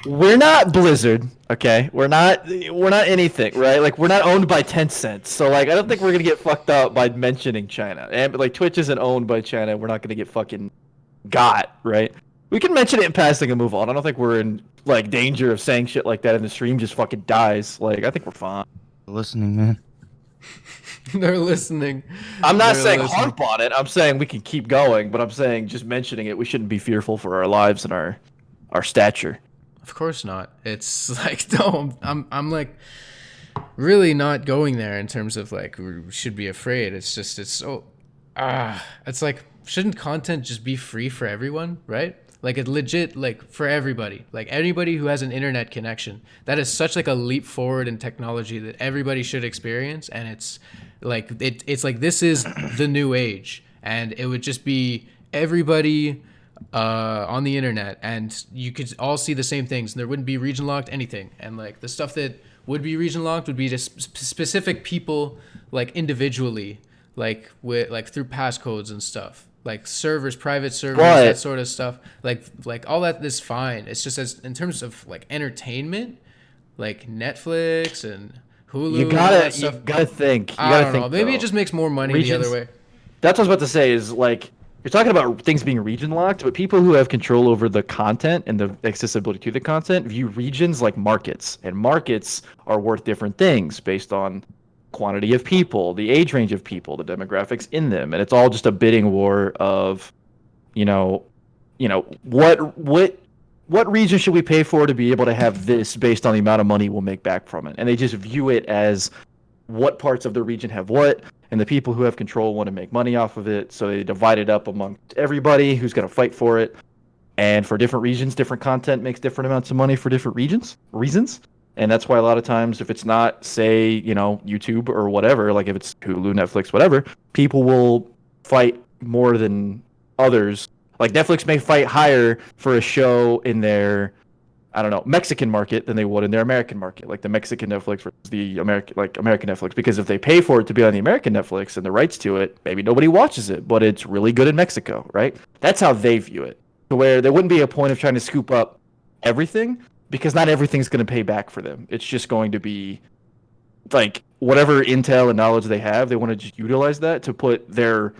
We're not Blizzard, okay? We're not anything, right? Like we're not owned by Tencent, so like I don't think we're gonna get fucked up by mentioning China. And like Twitch isn't owned by China, we're not gonna get fucking got, right? We can mention it in passing and move on. I don't think we're in like danger of saying shit like that and the stream just fucking dies. Like I think we're fine. Listening, man. They're listening. I'm not saying harp on it. I'm saying we can keep going, but I'm saying just mentioning it, we shouldn't be fearful for our lives and our stature. Of course not. It's like no, I'm like really not going there in terms of like we should be afraid. It's just it's so it's like shouldn't content just be free for everyone, right? Like it legit like for everybody. Like anybody who has an internet connection. That is such like a leap forward in technology that everybody should experience, and it's like it's like this is the new age, and it would just be everybody on the internet, and you could all see the same things, and there wouldn't be region locked anything. And like the stuff that would be region locked would be just specific people, like individually, like with like through passcodes and stuff, like servers, private servers, that sort of stuff. Like all that is fine. It's just as in terms of like entertainment, like Netflix and Hulu. You gotta think. I don't know. Maybe it just makes more money the other way. That's what I was about to say. Is like. You're talking about things being region locked, but people who have control over the content and the accessibility to the content view regions like markets, and markets are worth different things based on quantity of people, the age range of people, the demographics in them, and it's all just a bidding war of, what region should we pay for to be able to have this based on the amount of money we'll make back from it, and they just view it as what parts of the region have what. And the people who have control want to make money off of it, so they divide it up among everybody who's going to fight for it. And for different regions, different content makes different amounts of money for different reasons. And that's why a lot of times, if it's not, say, YouTube or whatever, like if it's Hulu, Netflix, whatever, people will fight more than others. Like Netflix may fight higher for a show in their, I don't know, Mexican market than they would in their American market, like the Mexican Netflix versus the American Netflix. Because if they pay for it to be on the American Netflix and the rights to it, maybe nobody watches it, but it's really good in Mexico, right? That's how they view it. To where there wouldn't be a point of trying to scoop up everything, because not everything's going to pay back for them. It's just going to be like whatever intel and knowledge they have, they want to just utilize that to put their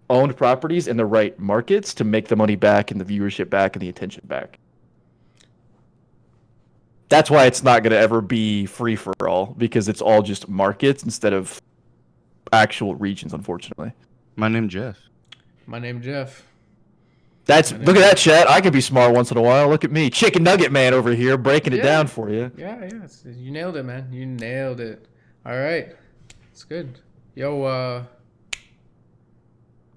owned properties in the right markets to make the money back and the viewership back and the attention back. That's why it's not going to ever be free for all, because it's all just markets instead of actual regions, unfortunately. My name's Jeff. My name's Jeff. Look at that, chat. I could be smart once in a while. Look at me. Chicken Nugget Man over here breaking it down for you. Yeah. You nailed it, man. You nailed it. All right. It's good. Yo,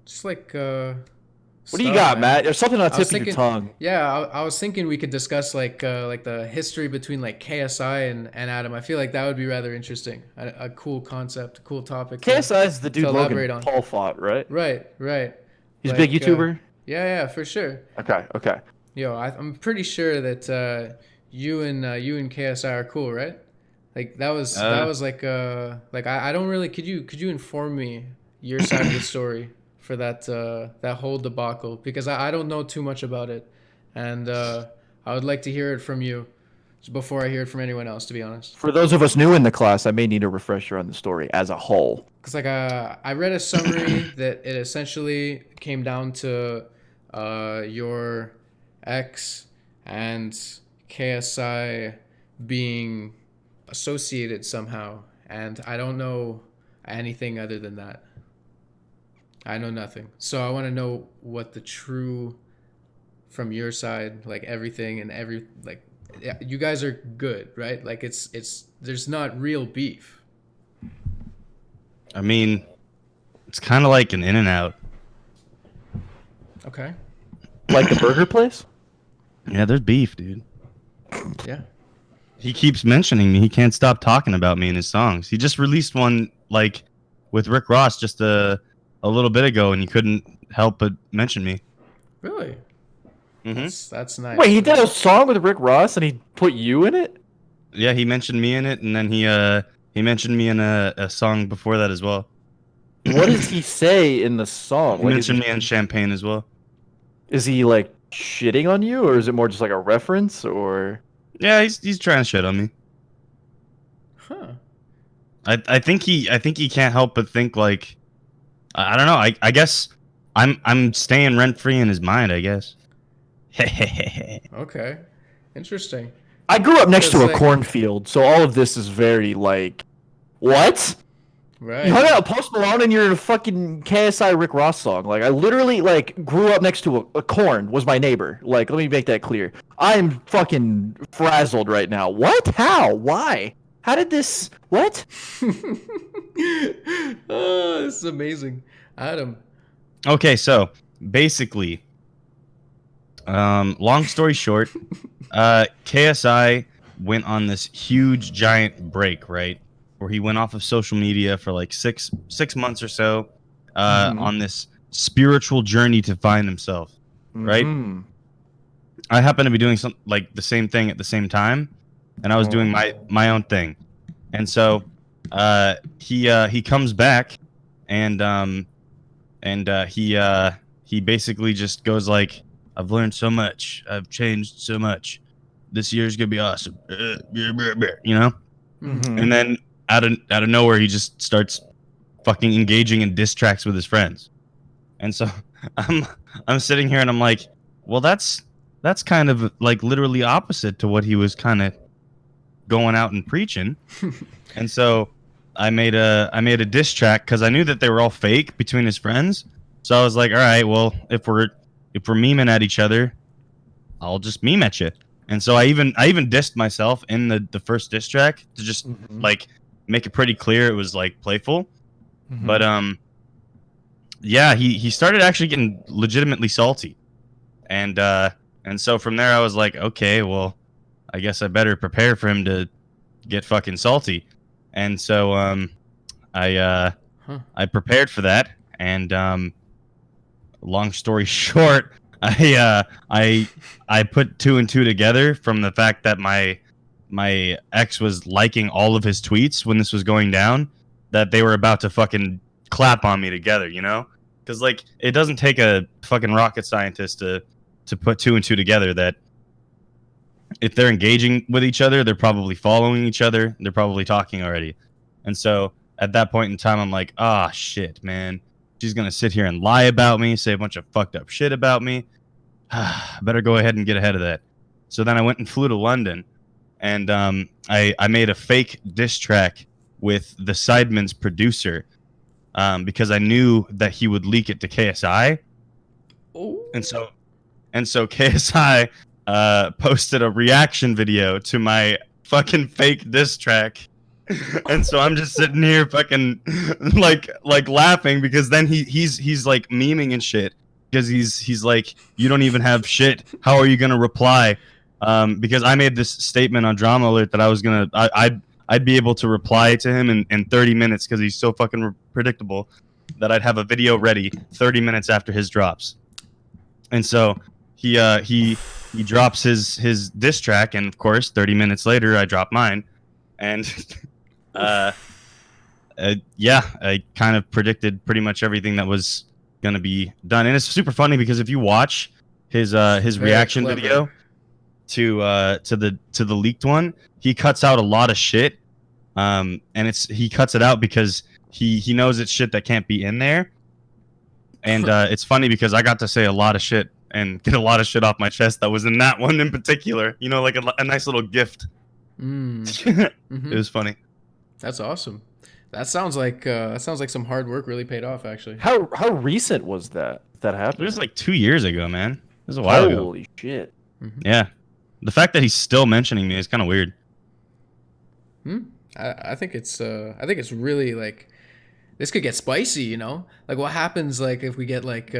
just like what do you got, Matt? There's something on the tip of your tongue. Yeah, I was thinking we could discuss like the history between like KSI and Adam. I feel like that would be rather interesting. A cool concept, a cool topic. KSI is the dude Logan Paul fought, right? Right. He's a big YouTuber. Yeah, for sure. Okay. Yo, I'm pretty sure that you and KSI are cool, right? Like that was like I don't really could you inform me your side of the story for that whole debacle, because I don't know too much about it, and I would like to hear it from you before I hear it from anyone else, to be honest. For those of us new in the class, I may need a refresher on the story as a whole. Because like I read a summary that it essentially came down to your ex and KSI being associated somehow, and I don't know anything other than that. I know nothing. So I want to know what the true, from your side, like everything and like, yeah, you guys are good, right? Like it's there's not real beef. I mean, it's kind of like an In-N-Out. Okay. Like the burger place? Yeah, there's beef, dude. Yeah. He keeps mentioning me. He can't stop talking about me in his songs. He just released one like with Rick Ross just a little bit ago, and he couldn't help but mention me. Really? That's nice. Wait, he did a song with Rick Ross and he put you in it? Yeah, he mentioned me in it, and then he mentioned me in a song before that as well. What does he say in the song? He mentioned me in Champagne as well. Is he like shitting on you, or is it more just like a reference, or? Yeah, he's trying to shit on me. Huh. I think he can't help but think like, I don't know. I guess I'm staying rent free in his mind, I guess. Okay. Interesting. I grew up next to a like, cornfield, so all of this is very like, what? Right. You hung out with Post Malone and you're in a fucking KSI Rick Ross song. Like, I literally like grew up next to a corn was my neighbor. Like, let me make that clear. I'm fucking frazzled right now. What? How? Why? How did this? What? Oh, this is amazing, Adam. Okay, so basically, long story short, KSI went on this huge giant break, right? Where he went off of social media for like six months or so, on this spiritual journey to find himself, right? I happen to be doing some like the same thing at the same time, and I was doing my own thing, and so he comes back, and he basically just goes like, I've learned so much, I've changed so much, this year's gonna be awesome, you know, and then out of nowhere he just starts fucking engaging in diss tracks with his friends, and so I'm sitting here and I'm like, well, that's kind of like literally opposite to what he was kind of going out and preaching. And so I made a diss track because I knew that they were all fake between his friends. So I was like, all right, well, if we're memeing at each other, I'll just meme at you. And so I even dissed myself in the first diss track to just like make it pretty clear it was like playful. But yeah, he started actually getting legitimately salty. And so from there I was like, okay, well, I guess I better prepare for him to get fucking salty. And so I prepared for that, and long story short, I put two and two together from the fact that my ex was liking all of his tweets when this was going down, that they were about to fucking clap on me together, you know? Because like it doesn't take a fucking rocket scientist to put two and two together that if they're engaging with each other, they're probably following each other, they're probably talking already. And so at that point in time, I'm like, ah, shit, man. She's going to sit here and lie about me, say a bunch of fucked up shit about me. Better go ahead and get ahead of that. So then I went and flew to London, and I made a fake diss track with the Sidemen's producer, because I knew that he would leak it to KSI. Oh. And so KSI posted a reaction video to my fucking fake diss track. And so I'm just sitting here fucking like laughing, because then he's like memeing and shit, because he's like, you don't even have shit, how are you gonna reply? Because I made this statement on Drama Alert that I was gonna I'd be able to reply to him in 30 minutes because he's so fucking predictable, that I'd have a video ready 30 minutes after his drops. And so he drops his diss track, and of course 30 minutes later I drop mine, and yeah, I kind of predicted pretty much everything that was gonna be done. And it's super funny because if you watch his reaction video to the leaked one, he cuts out a lot of shit, and he cuts it out because he knows it's shit that can't be in there. And it's funny because I got to say a lot of shit and get a lot of shit off my chest that was in that one in particular. You know, like a nice little gift. It was funny. That's awesome. That sounds like some hard work really paid off, actually. How recent was that happened? It was like 2 years ago, man. It was a while ago. Holy shit. Yeah. The fact that he's still mentioning me is kind of weird. I think it's really like, this could get spicy, you know? Like, what happens like if we get like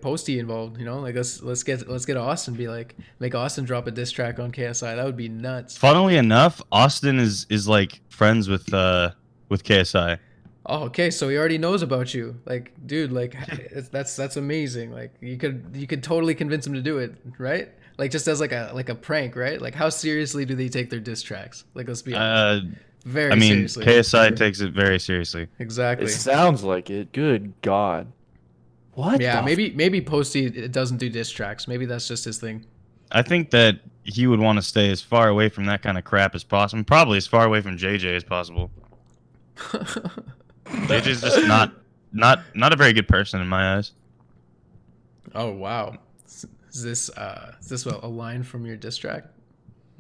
Posty involved, you know? Like, let's get Austin, be like, make Austin drop a diss track on KSI. That would be nuts. Funnily enough, Austin is like friends with KSI. Oh, okay, so he already knows about you. Like, dude, like that's amazing. Like, you could totally convince him to do it, right? Like, just as like a prank, right? Like, how seriously do they take their diss tracks? Like, let's be honest. Very seriously. KSI takes it very seriously. Exactly. It sounds like it. Good God. What? Yeah, maybe Posty doesn't do diss tracks. Maybe that's just his thing. I think that he would want to stay as far away from that kind of crap as possible. Probably as far away from JJ as possible. JJ's just not a very good person in my eyes. Oh wow. Is this a line from your diss track?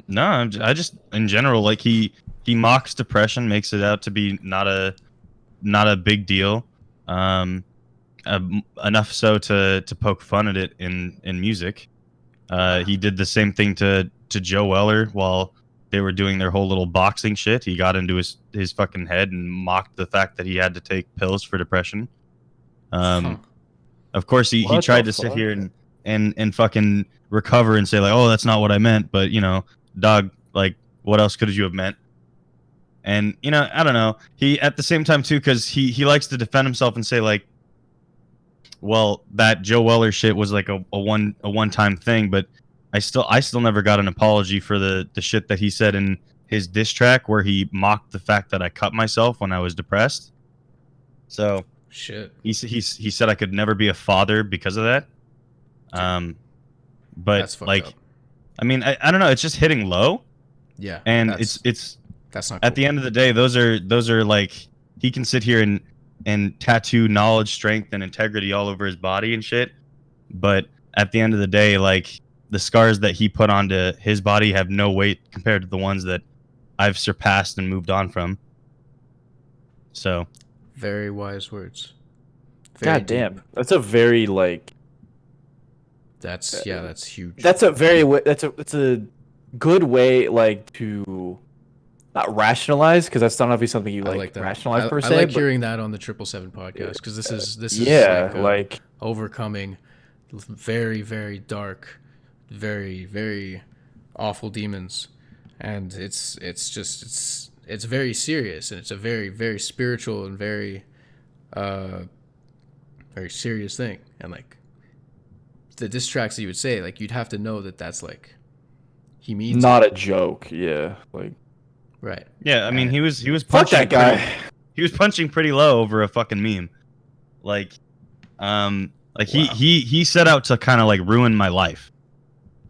No, I just in general, like he mocks depression, makes it out to be not a big deal, enough so to poke fun at it in music. He did the same thing to Joe Weller while they were doing their whole little boxing shit. He got into his fucking head and mocked the fact that he had to take pills for depression. Of course, he tried to sit here and fucking recover and say like, oh, that's not what I meant, but you know, dog, like, what else could you have meant? And you know, I don't know. He at the same time too, because he likes to defend himself and say like, well, that Joe Weller shit was like a one-time thing, but I still never got an apology for the shit that he said in his diss track where he mocked the fact that I cut myself when I was depressed. So shit. He said I could never be a father because of that. But that's like, up. I mean, I don't know. It's just hitting low. Yeah. And it's that's not at cool. the end of the day. Those are like, he can sit here and tattoo knowledge, strength, and integrity all over his body and shit. But at the end of the day, like, the scars that he put onto his body have no weight compared to the ones that I've surpassed and moved on from. So, very wise words. God damn, that's a very like. That's huge. That's a good way like to not rationalize, because that's not obviously something you like rationalize per se. I like hearing that on the 777 podcast, because this is like overcoming very, very dark, very, very awful demons, and it's very serious, and it's a very, very spiritual and very very serious thing. And like the diss tracks that you would say, like, you'd have to know that that's like he means not a joke. Yeah, like right. Yeah, I mean, he was fuck punching that guy. He was punching pretty low over a fucking meme. Like he set out to kind of like ruin my life.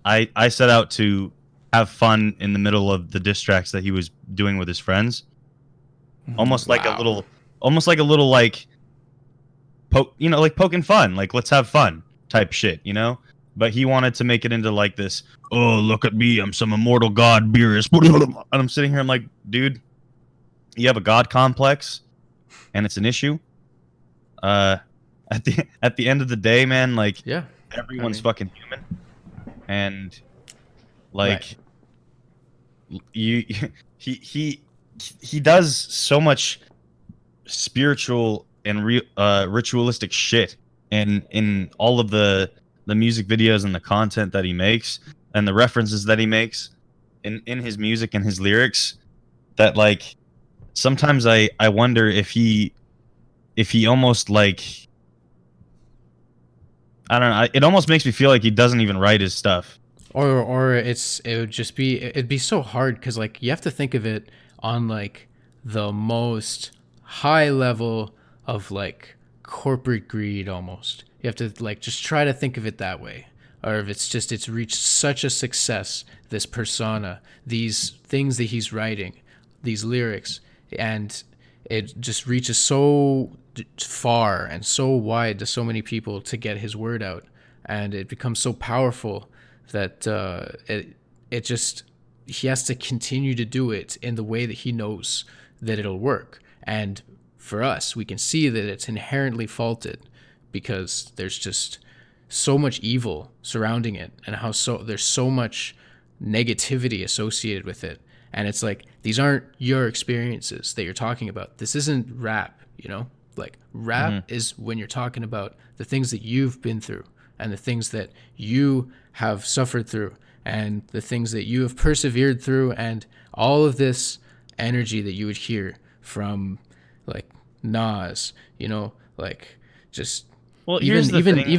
I set out to have fun in the middle of the diss tracks that he was doing with his friends. Almost like a little like like poking fun, like let's have fun type shit, you know? But he wanted to make it into like this, oh, look at me, I'm some immortal god, Beerus. And I'm sitting here, I'm like, dude, you have a god complex, and it's an issue. At the end of the day, man, like, yeah, everyone's fucking human, and like, he does so much spiritual and ritualistic shit in all of the music videos and the content that he makes and the references that he makes in his music and his lyrics, that like sometimes I wonder if he almost like I don't know. It almost makes me feel like he doesn't even write his stuff. Or it'd be so hard because like you have to think of it on like the most high level of like corporate greed almost. You have to like just try to think of it that way. Or if it's reached such a success, this persona, these things that he's writing, these lyrics, and it just reaches so far and so wide to so many people to get his word out, and it becomes so powerful that it just he has to continue to do it in the way that he knows that it'll work. And for us, we can see that it's inherently faulted because there's just so much evil surrounding it, and there's so much negativity associated with it. And it's like, these aren't your experiences that you're talking about. This isn't rap, you know? Like rap is when you're talking about the things that you've been through and the things that you have suffered through and the things that you have persevered through, and all of this energy that you would hear from like Nas, you know, like just well, even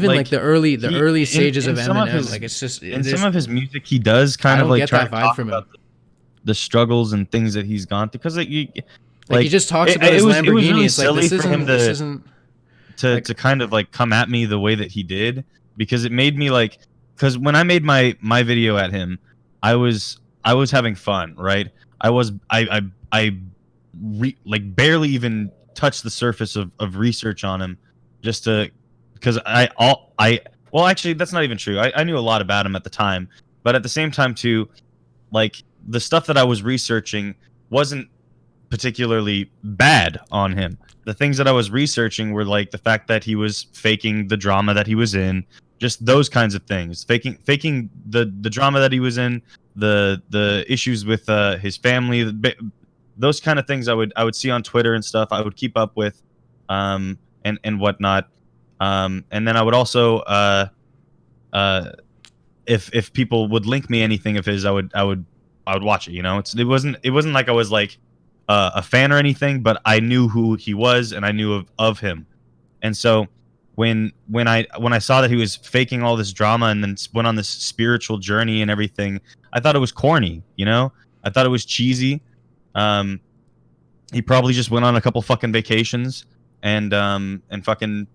like the early stages of Eminem, like it's just in some of his music he does kind of like try to talk about the struggles and things that he's gone through, because like he just talks about his Lamborghini. It was really it's like silly this for him isn't to kind of like come at me the way that he did, because it made me like, because when I made my video at him, I was having fun, right? Like barely even touched the surface of research on him, just to, because well, actually that's not even true. I knew a lot about him at the time, but at the same time too, like the stuff that I was researching wasn't particularly bad on him. The things that I was researching were like the fact that he was faking the drama that he was in, just those kinds of things, faking the drama that he was in, the issues with his family, those kind of things I would see on Twitter and stuff. I would keep up with, and whatnot, and then I would also if people would link me anything of his, I would watch it. You know, it wasn't like I was like a fan or anything, but I knew who he was and I knew of him. And so when I saw that he was faking all this drama and then went on this spiritual journey and everything, I thought it was corny, you know? I thought it was cheesy. He probably just went on a couple fucking vacations and fucking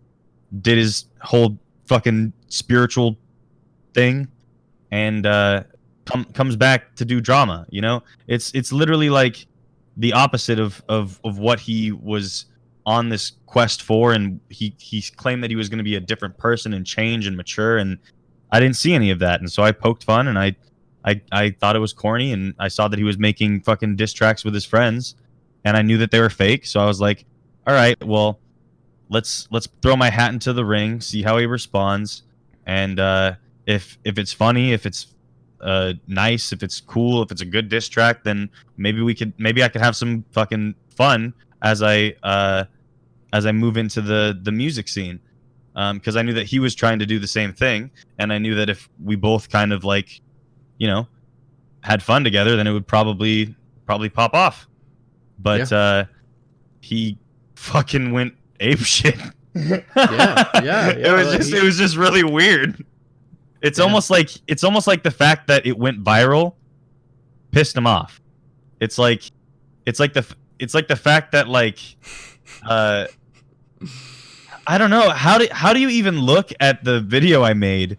did his whole fucking spiritual thing and comes back to do drama, you know? It's literally like the opposite of what he was on this quest for, and he claimed that he was going to be a different person and change and mature, and I didn't see any of that. And so I poked fun, and I thought it was corny, and I saw that he was making fucking diss tracks with his friends, and I knew that they were fake, so I was like, all right, well, let's throw my hat into the ring, see how he responds, and if it's funny, if it's nice, if it's cool, if it's a good diss track, then maybe I could have some fucking fun as I move into the music scene, because I knew that he was trying to do the same thing, and I knew that if we both kind of like, you know, had fun together, then it would probably pop off. But he fucking went ape shit. yeah. It was just really weird. It's almost like the fact that it went viral pissed him off. It's like the fact that like I don't know, how do you even look at the video I made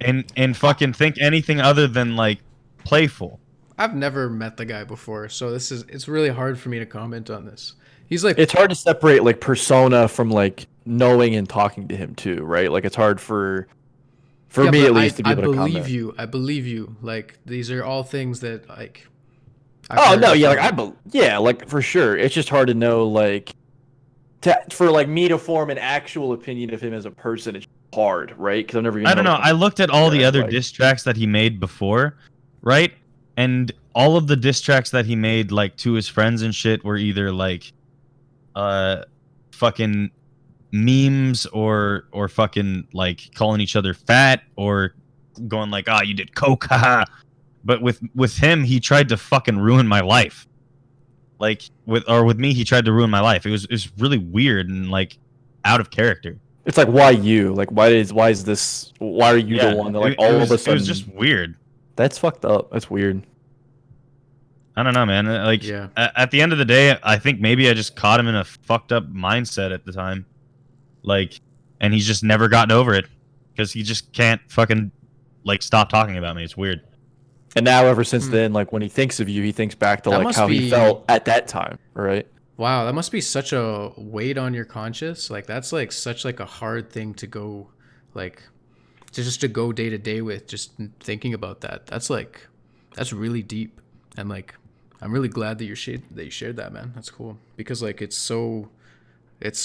and fucking think anything other than like playful? I've never met the guy before, so it's really hard for me to comment on this. He's like, it's hard to separate like persona from like knowing and talking to him too, right? Like it's hard for me at least to be able to comment. I believe you. Like these are all things that like. Like for sure. It's just hard to know like for like me to form an actual opinion of him as a person. It's hard, right? Because I've never even. I don't know. I looked at all the other diss tracks that he made before, right? And all of the diss tracks that he made like to his friends and shit were either like fucking memes or fucking like calling each other fat or going like, you did coke, haha. But with him, he tried to fucking ruin my life. Like with me, he tried to ruin my life. It was really weird and like out of character. It's like, why you? Like, why are you the one that like all of a sudden? It was just weird. That's fucked up. That's weird. I don't know, man. Like, Yeah. at the end of the day, I think maybe I just caught him in a fucked up mindset at the time. Like, and he's just never gotten over it because he just can't fucking like stop talking about me. It's weird. And now, ever since then, like when he thinks of you, he thinks back to like how he felt at that time, right? Wow, that must be such a weight on your conscience. Like that's like such like a hard thing to go, like, to go day to day with. Just thinking about that. That's really deep. And like, I'm really glad that you shared that, man. That's cool because like it's so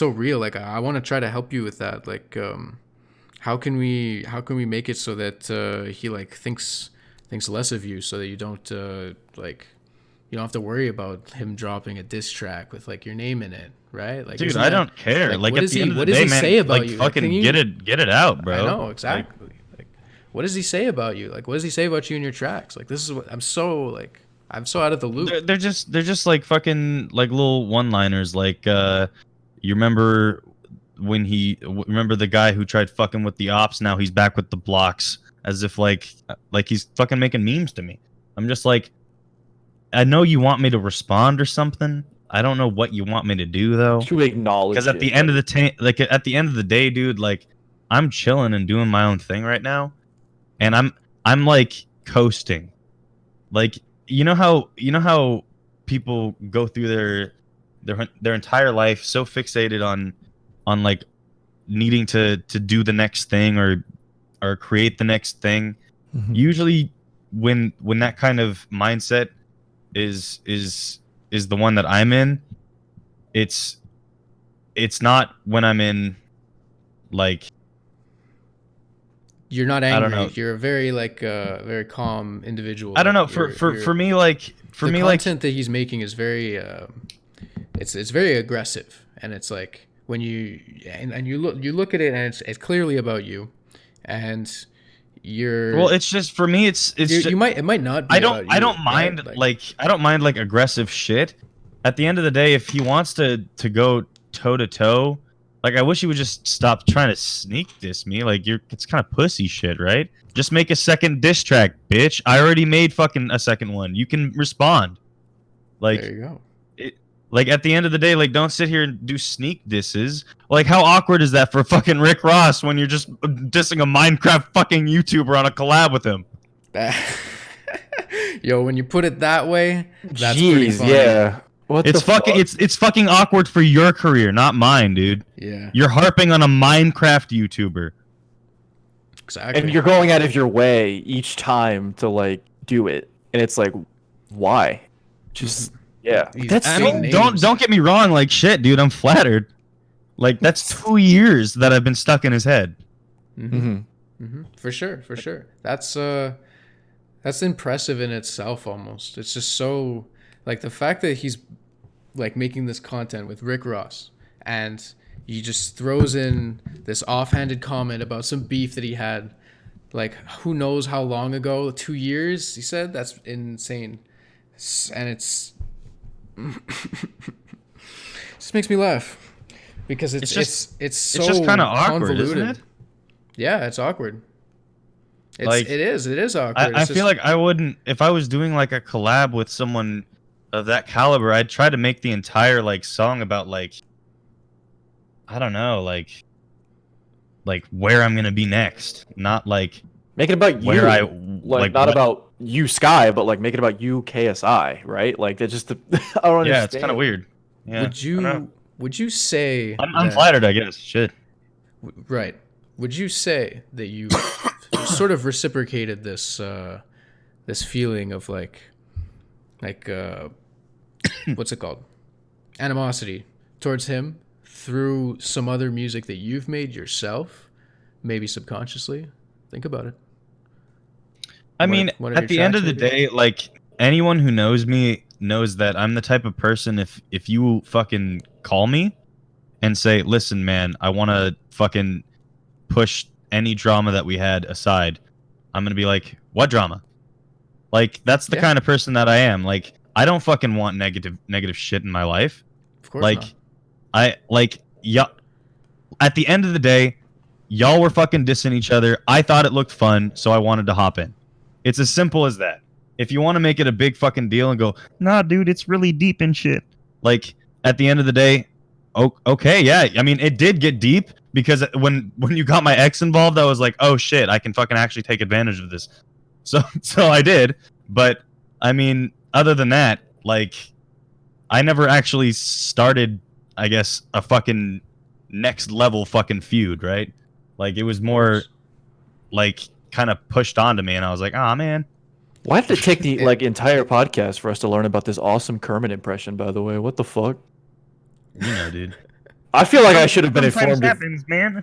real. Like I want to try to help you with that. Like, how can we make it so that he like thinks less of you, so that you don't like, you don't have to worry about him dropping a diss track with like your name in it, right? Like, dude, I don't care. Like at the end of the day, man, say about like you? fucking get it out, bro. I know exactly. Like, what does he say about you? Like, what does he say about you in your tracks? Like, this is what I'm so out of the loop. They're just like fucking like little one-liners. Like, you remember when remember the guy who tried fucking with the ops? Now he's back with the blocks, as if like he's fucking making memes to me. I'm just like, I know you want me to respond or something. I don't know what you want me to do though. To acknowledge. Because at the end of the day, dude, like I'm chilling and doing my own thing right now, and I'm like coasting. Like you know how people go through their entire life so fixated on like needing to do the next thing or create the next thing. Mm-hmm. Usually when that kind of mindset is the one that I'm in, it's not when I'm in like, you're not angry. I don't know. You're a very like very calm individual. I don't know. Like, For me, like the content that he's making is very it's very aggressive, and it's like when you look at it and it's clearly about you, and it's just for me it might not be I don't mind right? like I don't mind like aggressive shit. At the end of the day, if he wants to go toe to toe, like I wish he would just stop trying to sneak diss me. Like it's kind of pussy shit, right? Just make a second diss track, bitch. I already made fucking a second one. You can respond. Like there you go. Like at the end of the day, like don't sit here and do sneak disses. Like how awkward is that for fucking Rick Ross when you're just dissing a Minecraft fucking YouTuber on a collab with him? Yo, when you put it that way, that's pretty funny. Yeah. It's fucking awkward for your career, not mine, dude. Yeah. You're harping on a Minecraft YouTuber. Exactly. And you're going out of your way each time to like do it, and it's like, why? Just yeah. Don't get me wrong. Like shit, dude. I'm flattered. Like that's 2 years that I've been stuck in his head. Mm-hmm. Mm-hmm. For sure. That's impressive in itself. Almost. It's just so like the fact that he's like making this content with Rick Ross, and he just throws in this offhanded comment about some beef that he had, like who knows how long ago, 2 years. He said that's insane, and it's. This makes me laugh because it's so kind of awkward, convoluted. isn't it? Yeah, it's awkward. It is awkward. I feel like I wouldn't, if I was doing like a collab with someone of that caliber, I'd try to make the entire like song about like, I don't know, like where I'm gonna be next, not like make it about where you. Like not about you, Sky, but like make it about you, KSI, right? Like that's just I don't understand. Yeah, it's kind of weird. Yeah, would you say I'm flattered, I guess. Shit. Right. Would you say that you sort of reciprocated this this feeling of like what's it called? Animosity towards him through some other music that you've made yourself, maybe subconsciously? Think about it. I mean, at the end of the day, like anyone who knows me knows that I'm the type of person, if you fucking call me and say, listen, man, I want to fucking push any drama that we had aside, I'm going to be like, what drama? Like, that's the kind of person that I am. Like, I don't fucking want negative shit in my life. Of course like, not. at the end of the day, y'all were fucking dissing each other. I thought it looked fun, so I wanted to hop in. It's as simple as that. If you want to make it a big fucking deal and go, nah, dude, it's really deep and shit. Like, at the end of the day, okay, yeah. I mean, it did get deep because when you got my ex involved, I was like, oh shit, I can fucking actually take advantage of this. So I did. But I mean, other than that, like, I never actually started, I guess, a fucking next level fucking feud, right? Like, it was more like kind of pushed onto me, and I was like, oh man. Why did it take the like entire podcast for us to learn about this awesome Kermit impression? By the way, what the fuck? You know, dude. I feel like I should have been informed. Happens, man.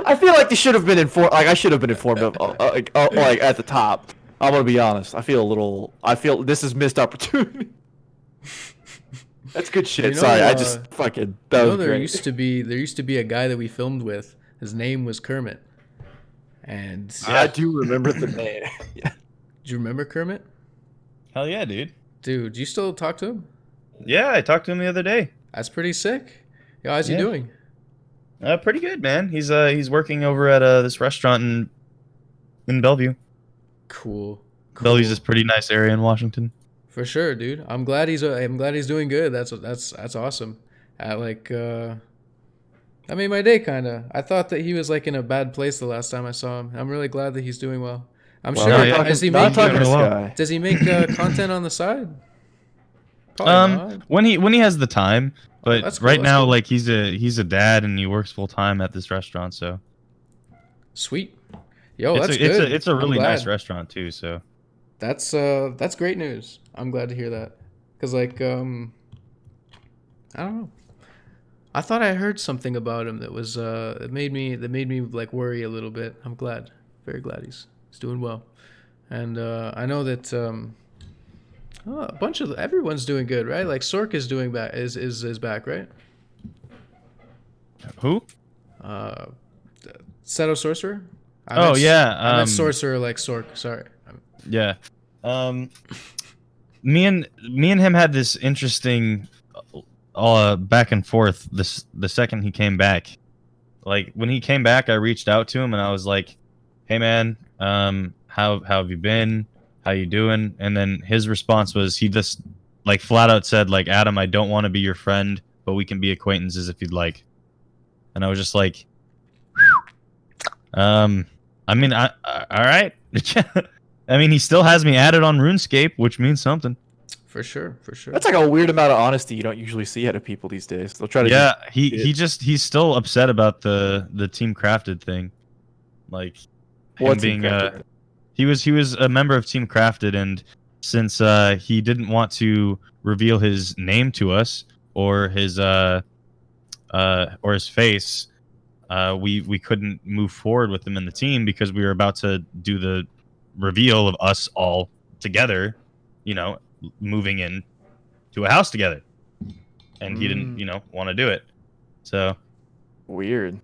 I feel like they should have been informed. Like I should have been informed of, like at the top. I'm gonna be honest. I feel this is missed opportunity. That's good shit. Sorry, I just fucking. That was there great. used to be a guy that we filmed with. His name was Kermit. And I do remember the name. Yeah. Do you remember Kermit? Hell yeah, dude. Dude, do you still talk to him? Yeah, I talked to him the other day. That's pretty sick. Yo, how's he doing? Pretty good, man. He's working over at this restaurant in Bellevue. Cool. Bellevue's this pretty nice area in Washington. For sure, dude. I'm glad he's doing good. That's awesome. That made my day, kind of. I thought that he was like in a bad place the last time I saw him. I'm really glad that he's doing well. I'm sure. Does he make content on the side? Probably not. When he has the time, but cool, right now, cool. Like he's a dad and he works full time at this restaurant, so. Sweet. Yo, that's good. It's a really nice restaurant too, so. That's great news. I'm glad to hear that, cause like I don't know. I thought I heard something about him that was that made me like worry a little bit. I'm glad, very glad he's doing well, and I know that a bunch of everyone's doing good, right? Like Sork is doing back is back, right? Who? Seto Sorcerer. I meant Sorcerer like Sork. Sorry. Yeah. Me and him had this interesting. Back and forth the second he came back. Like when he came back, I reached out to him and I was like, hey man, how have you been? How you doing? And then his response was, he just like flat out said like, Adam, I don't want to be your friend, but we can be acquaintances if you'd like. And I was just like, I mean, all right. I mean, he still has me added on RuneScape, which means something. For sure. That's like a weird amount of honesty you don't usually see out of people these days. They'll try to. Yeah, he's still upset about the Team Crafted thing, like him being he was a member of Team Crafted, and since he didn't want to reveal his name to us or his face, we couldn't move forward with him in the team because we were about to do the reveal of us all together, moving in to a house together, and he didn't want to do it. So weird.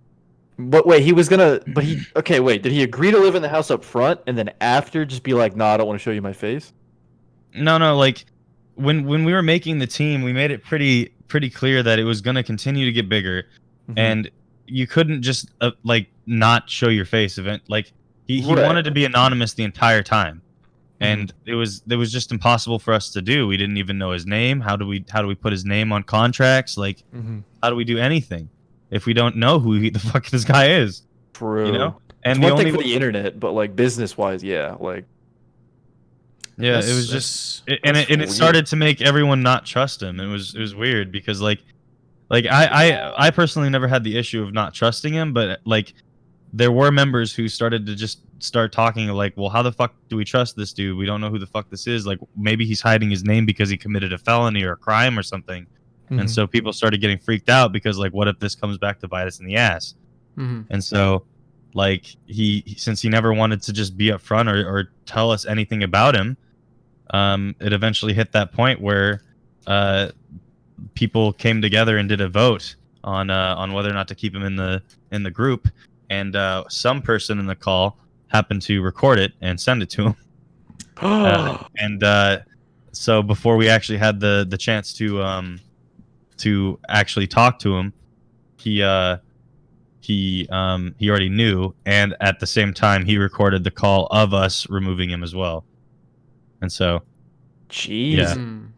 But wait, did he agree to live in the house up front and then after just be like, nah, I don't want to show you my face? No, like when we were making the team, we made it pretty clear that it was going to continue to get bigger, and you couldn't just like not show your face. Like he wanted to be anonymous the entire time. And it was just impossible for us to do. We didn't even know his name. How do we put his name on contracts? Like, how do we do anything if we don't know who the fuck this guy is? True. And it's one thing for the internet, but like business wise, yeah, like. Yeah, it was just, it started to make everyone not trust him. It was weird because like I personally never had the issue of not trusting him, but like there were members who started to just start talking like, well, how the fuck do we trust this dude? We don't know who the fuck this is. Like maybe he's hiding his name because he committed a felony or a crime or something. And so people started getting freaked out because like, what if this comes back to bite us in the ass? And so like since he never wanted to just be upfront or tell us anything about him, it eventually hit that point where people came together and did a vote on whether or not to keep him in the group. And some person in the call happened to record it and send it to him. So before we actually had the chance to to actually talk to him, he already knew, and at the same time he recorded the call of us removing him as well. And so, jeez.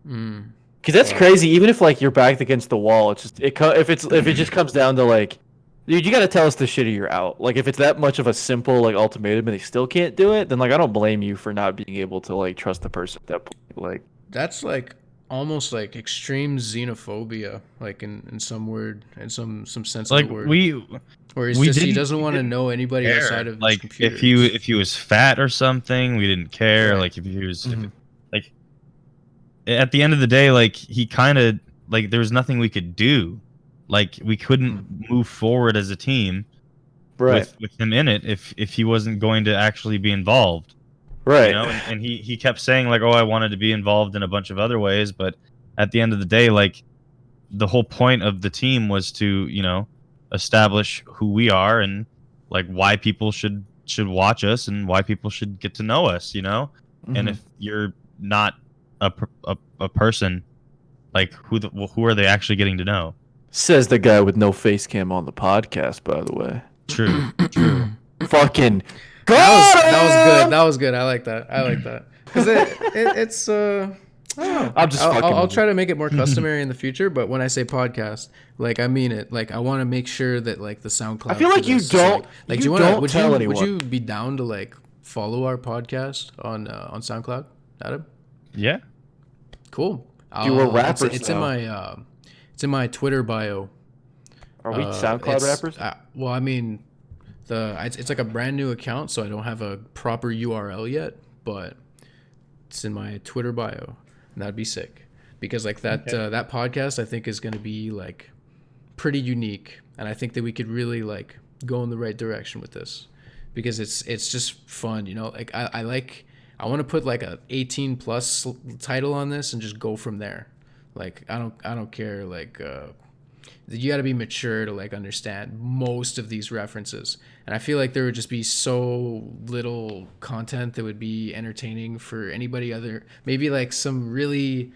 Yeah. Because that's crazy. Even if like you're backed against the wall, it's just if it just comes down to like, dude, you got to tell us the shit or you're out. Like if it's that much of a simple like ultimatum and they still can't do it, then like I don't blame you for not being able to like trust the person at that point. Like that's like almost like extreme xenophobia, like in some sense like of the word. Where he doesn't want to know anybody outside of his computer. If he was fat or something, we didn't care. Right. Like if he was like, at the end of the day, like he kind of like there was nothing we could do. Like we couldn't move forward as a team, right? With him in it if he wasn't going to actually be involved, right? You know, and he kept saying like, oh, I wanted to be involved in a bunch of other ways, but at the end of the day, like the whole point of the team was to, you know, establish who we are and like why people should watch us and why people should get to know us, you know. And if you're not a person, like who are they actually getting to know? Says the guy with no face cam on the podcast, by the way. True. Fucking that was good. I like that because it's I'll try to make it more customary in the future, but when I say podcast, like I mean it. Like I want to make sure that like the SoundCloud. I feel like you don't. Like you would you be down to like follow our podcast on SoundCloud, Adam? Yeah. Cool. You were rappers. It's in my Twitter bio. Are we SoundCloud rappers? Well, I mean, it's like a brand new account, so I don't have a proper URL yet, but it's in my Twitter bio. And that'd be sick because like that that podcast I think is going to be like pretty unique, and I think that we could really like go in the right direction with this because it's just fun, you know. Like I want to put like a 18 plus title on this and just go from there. Like I don't care, like you got to be mature to like understand most of these references, and I feel like there would just be so little content that would be entertaining for anybody other, maybe like some really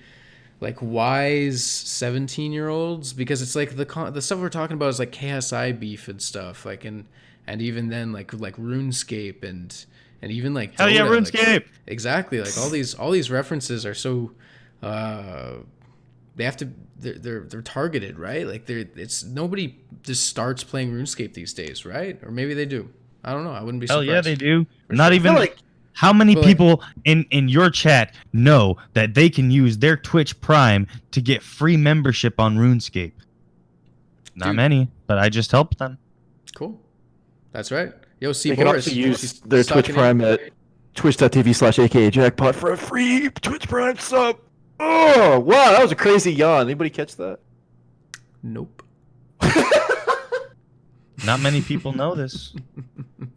like wise 17-year-olds, because it's like the stuff we're talking about is like KSI beef and stuff, like and even then like RuneScape and even like hell yeah, RuneScape, like, exactly, like all these references are so they have to they're targeted, right? Like it's nobody just starts playing RuneScape these days, right? Or maybe they do. I don't know. I wouldn't be surprised. Hell yeah, they do. Not even like how many people in your chat know that they can use their Twitch Prime to get free membership on RuneScape? Not many, but I just helped them. Cool. That's right. Yo, see, they can also use their Twitch Prime at twitch.tv/AKAJackpot for a free Twitch Prime sub. Oh, wow, that was a crazy yawn. Anybody catch that? Nope. Not many people know this.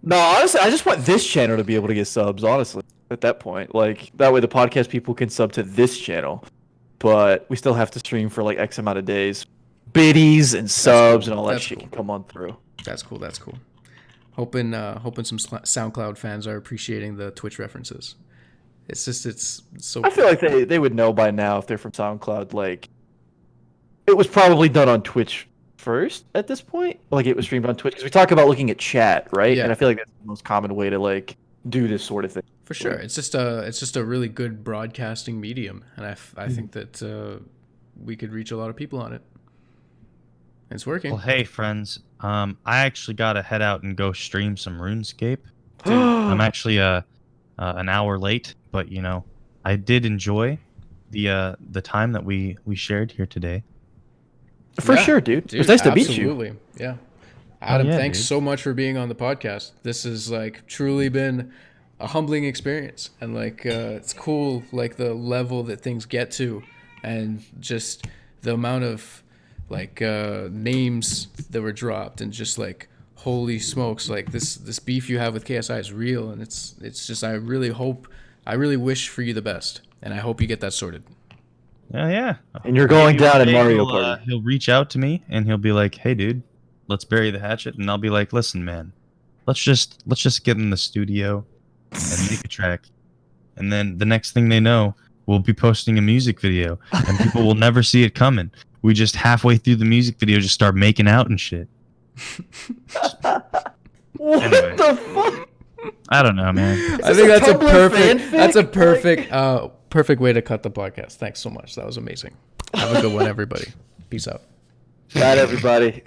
No, honestly, I just want this channel to be able to get subs, honestly, at that point. Like, that way the podcast people can sub to this channel, but we still have to stream for, like, X amount of days. Biddies and subs and all that shit can come on through. That's cool. Hoping some SoundCloud fans are appreciating the Twitch references. It's just, it's so... I feel like they would know by now if they're from SoundCloud, like... It was probably done on Twitch first at this point. Like, it was streamed on Twitch. Because we talk about looking at chat, right? Yeah. And I feel like that's the most common way to, like, do this sort of thing. For sure. It's just a really good broadcasting medium. And I think that we could reach a lot of people on it. It's working. Well, hey, friends. I actually got to head out and go stream some RuneScape. I'm actually an hour late, but you know, I did enjoy the time that we shared here today. For sure, dude. It was nice to meet you. Absolutely, yeah. Adam, thanks so much for being on the podcast. This has like truly been a humbling experience, and like it's cool, like the level that things get to, and just the amount of like names that were dropped, and just like holy smokes, like this beef you have with KSI is real, and it's just I really wish for you the best, and I hope you get that sorted. Yeah. And you're going down in Mario Party. He'll reach out to me and he'll be like, "Hey, dude, let's bury the hatchet." And I'll be like, "Listen, man, let's just get in the studio and make a track." And then the next thing they know, we'll be posting a music video, and people will never see it coming. We just halfway through the music video just start making out and shit. What Anyway. the fuck? I don't know, man. I think that's a Tumblr perfect. fanfic? That's a perfect way to cut the podcast. Thanks so much. That was amazing. Have a good one, everybody. Peace out. Got everybody.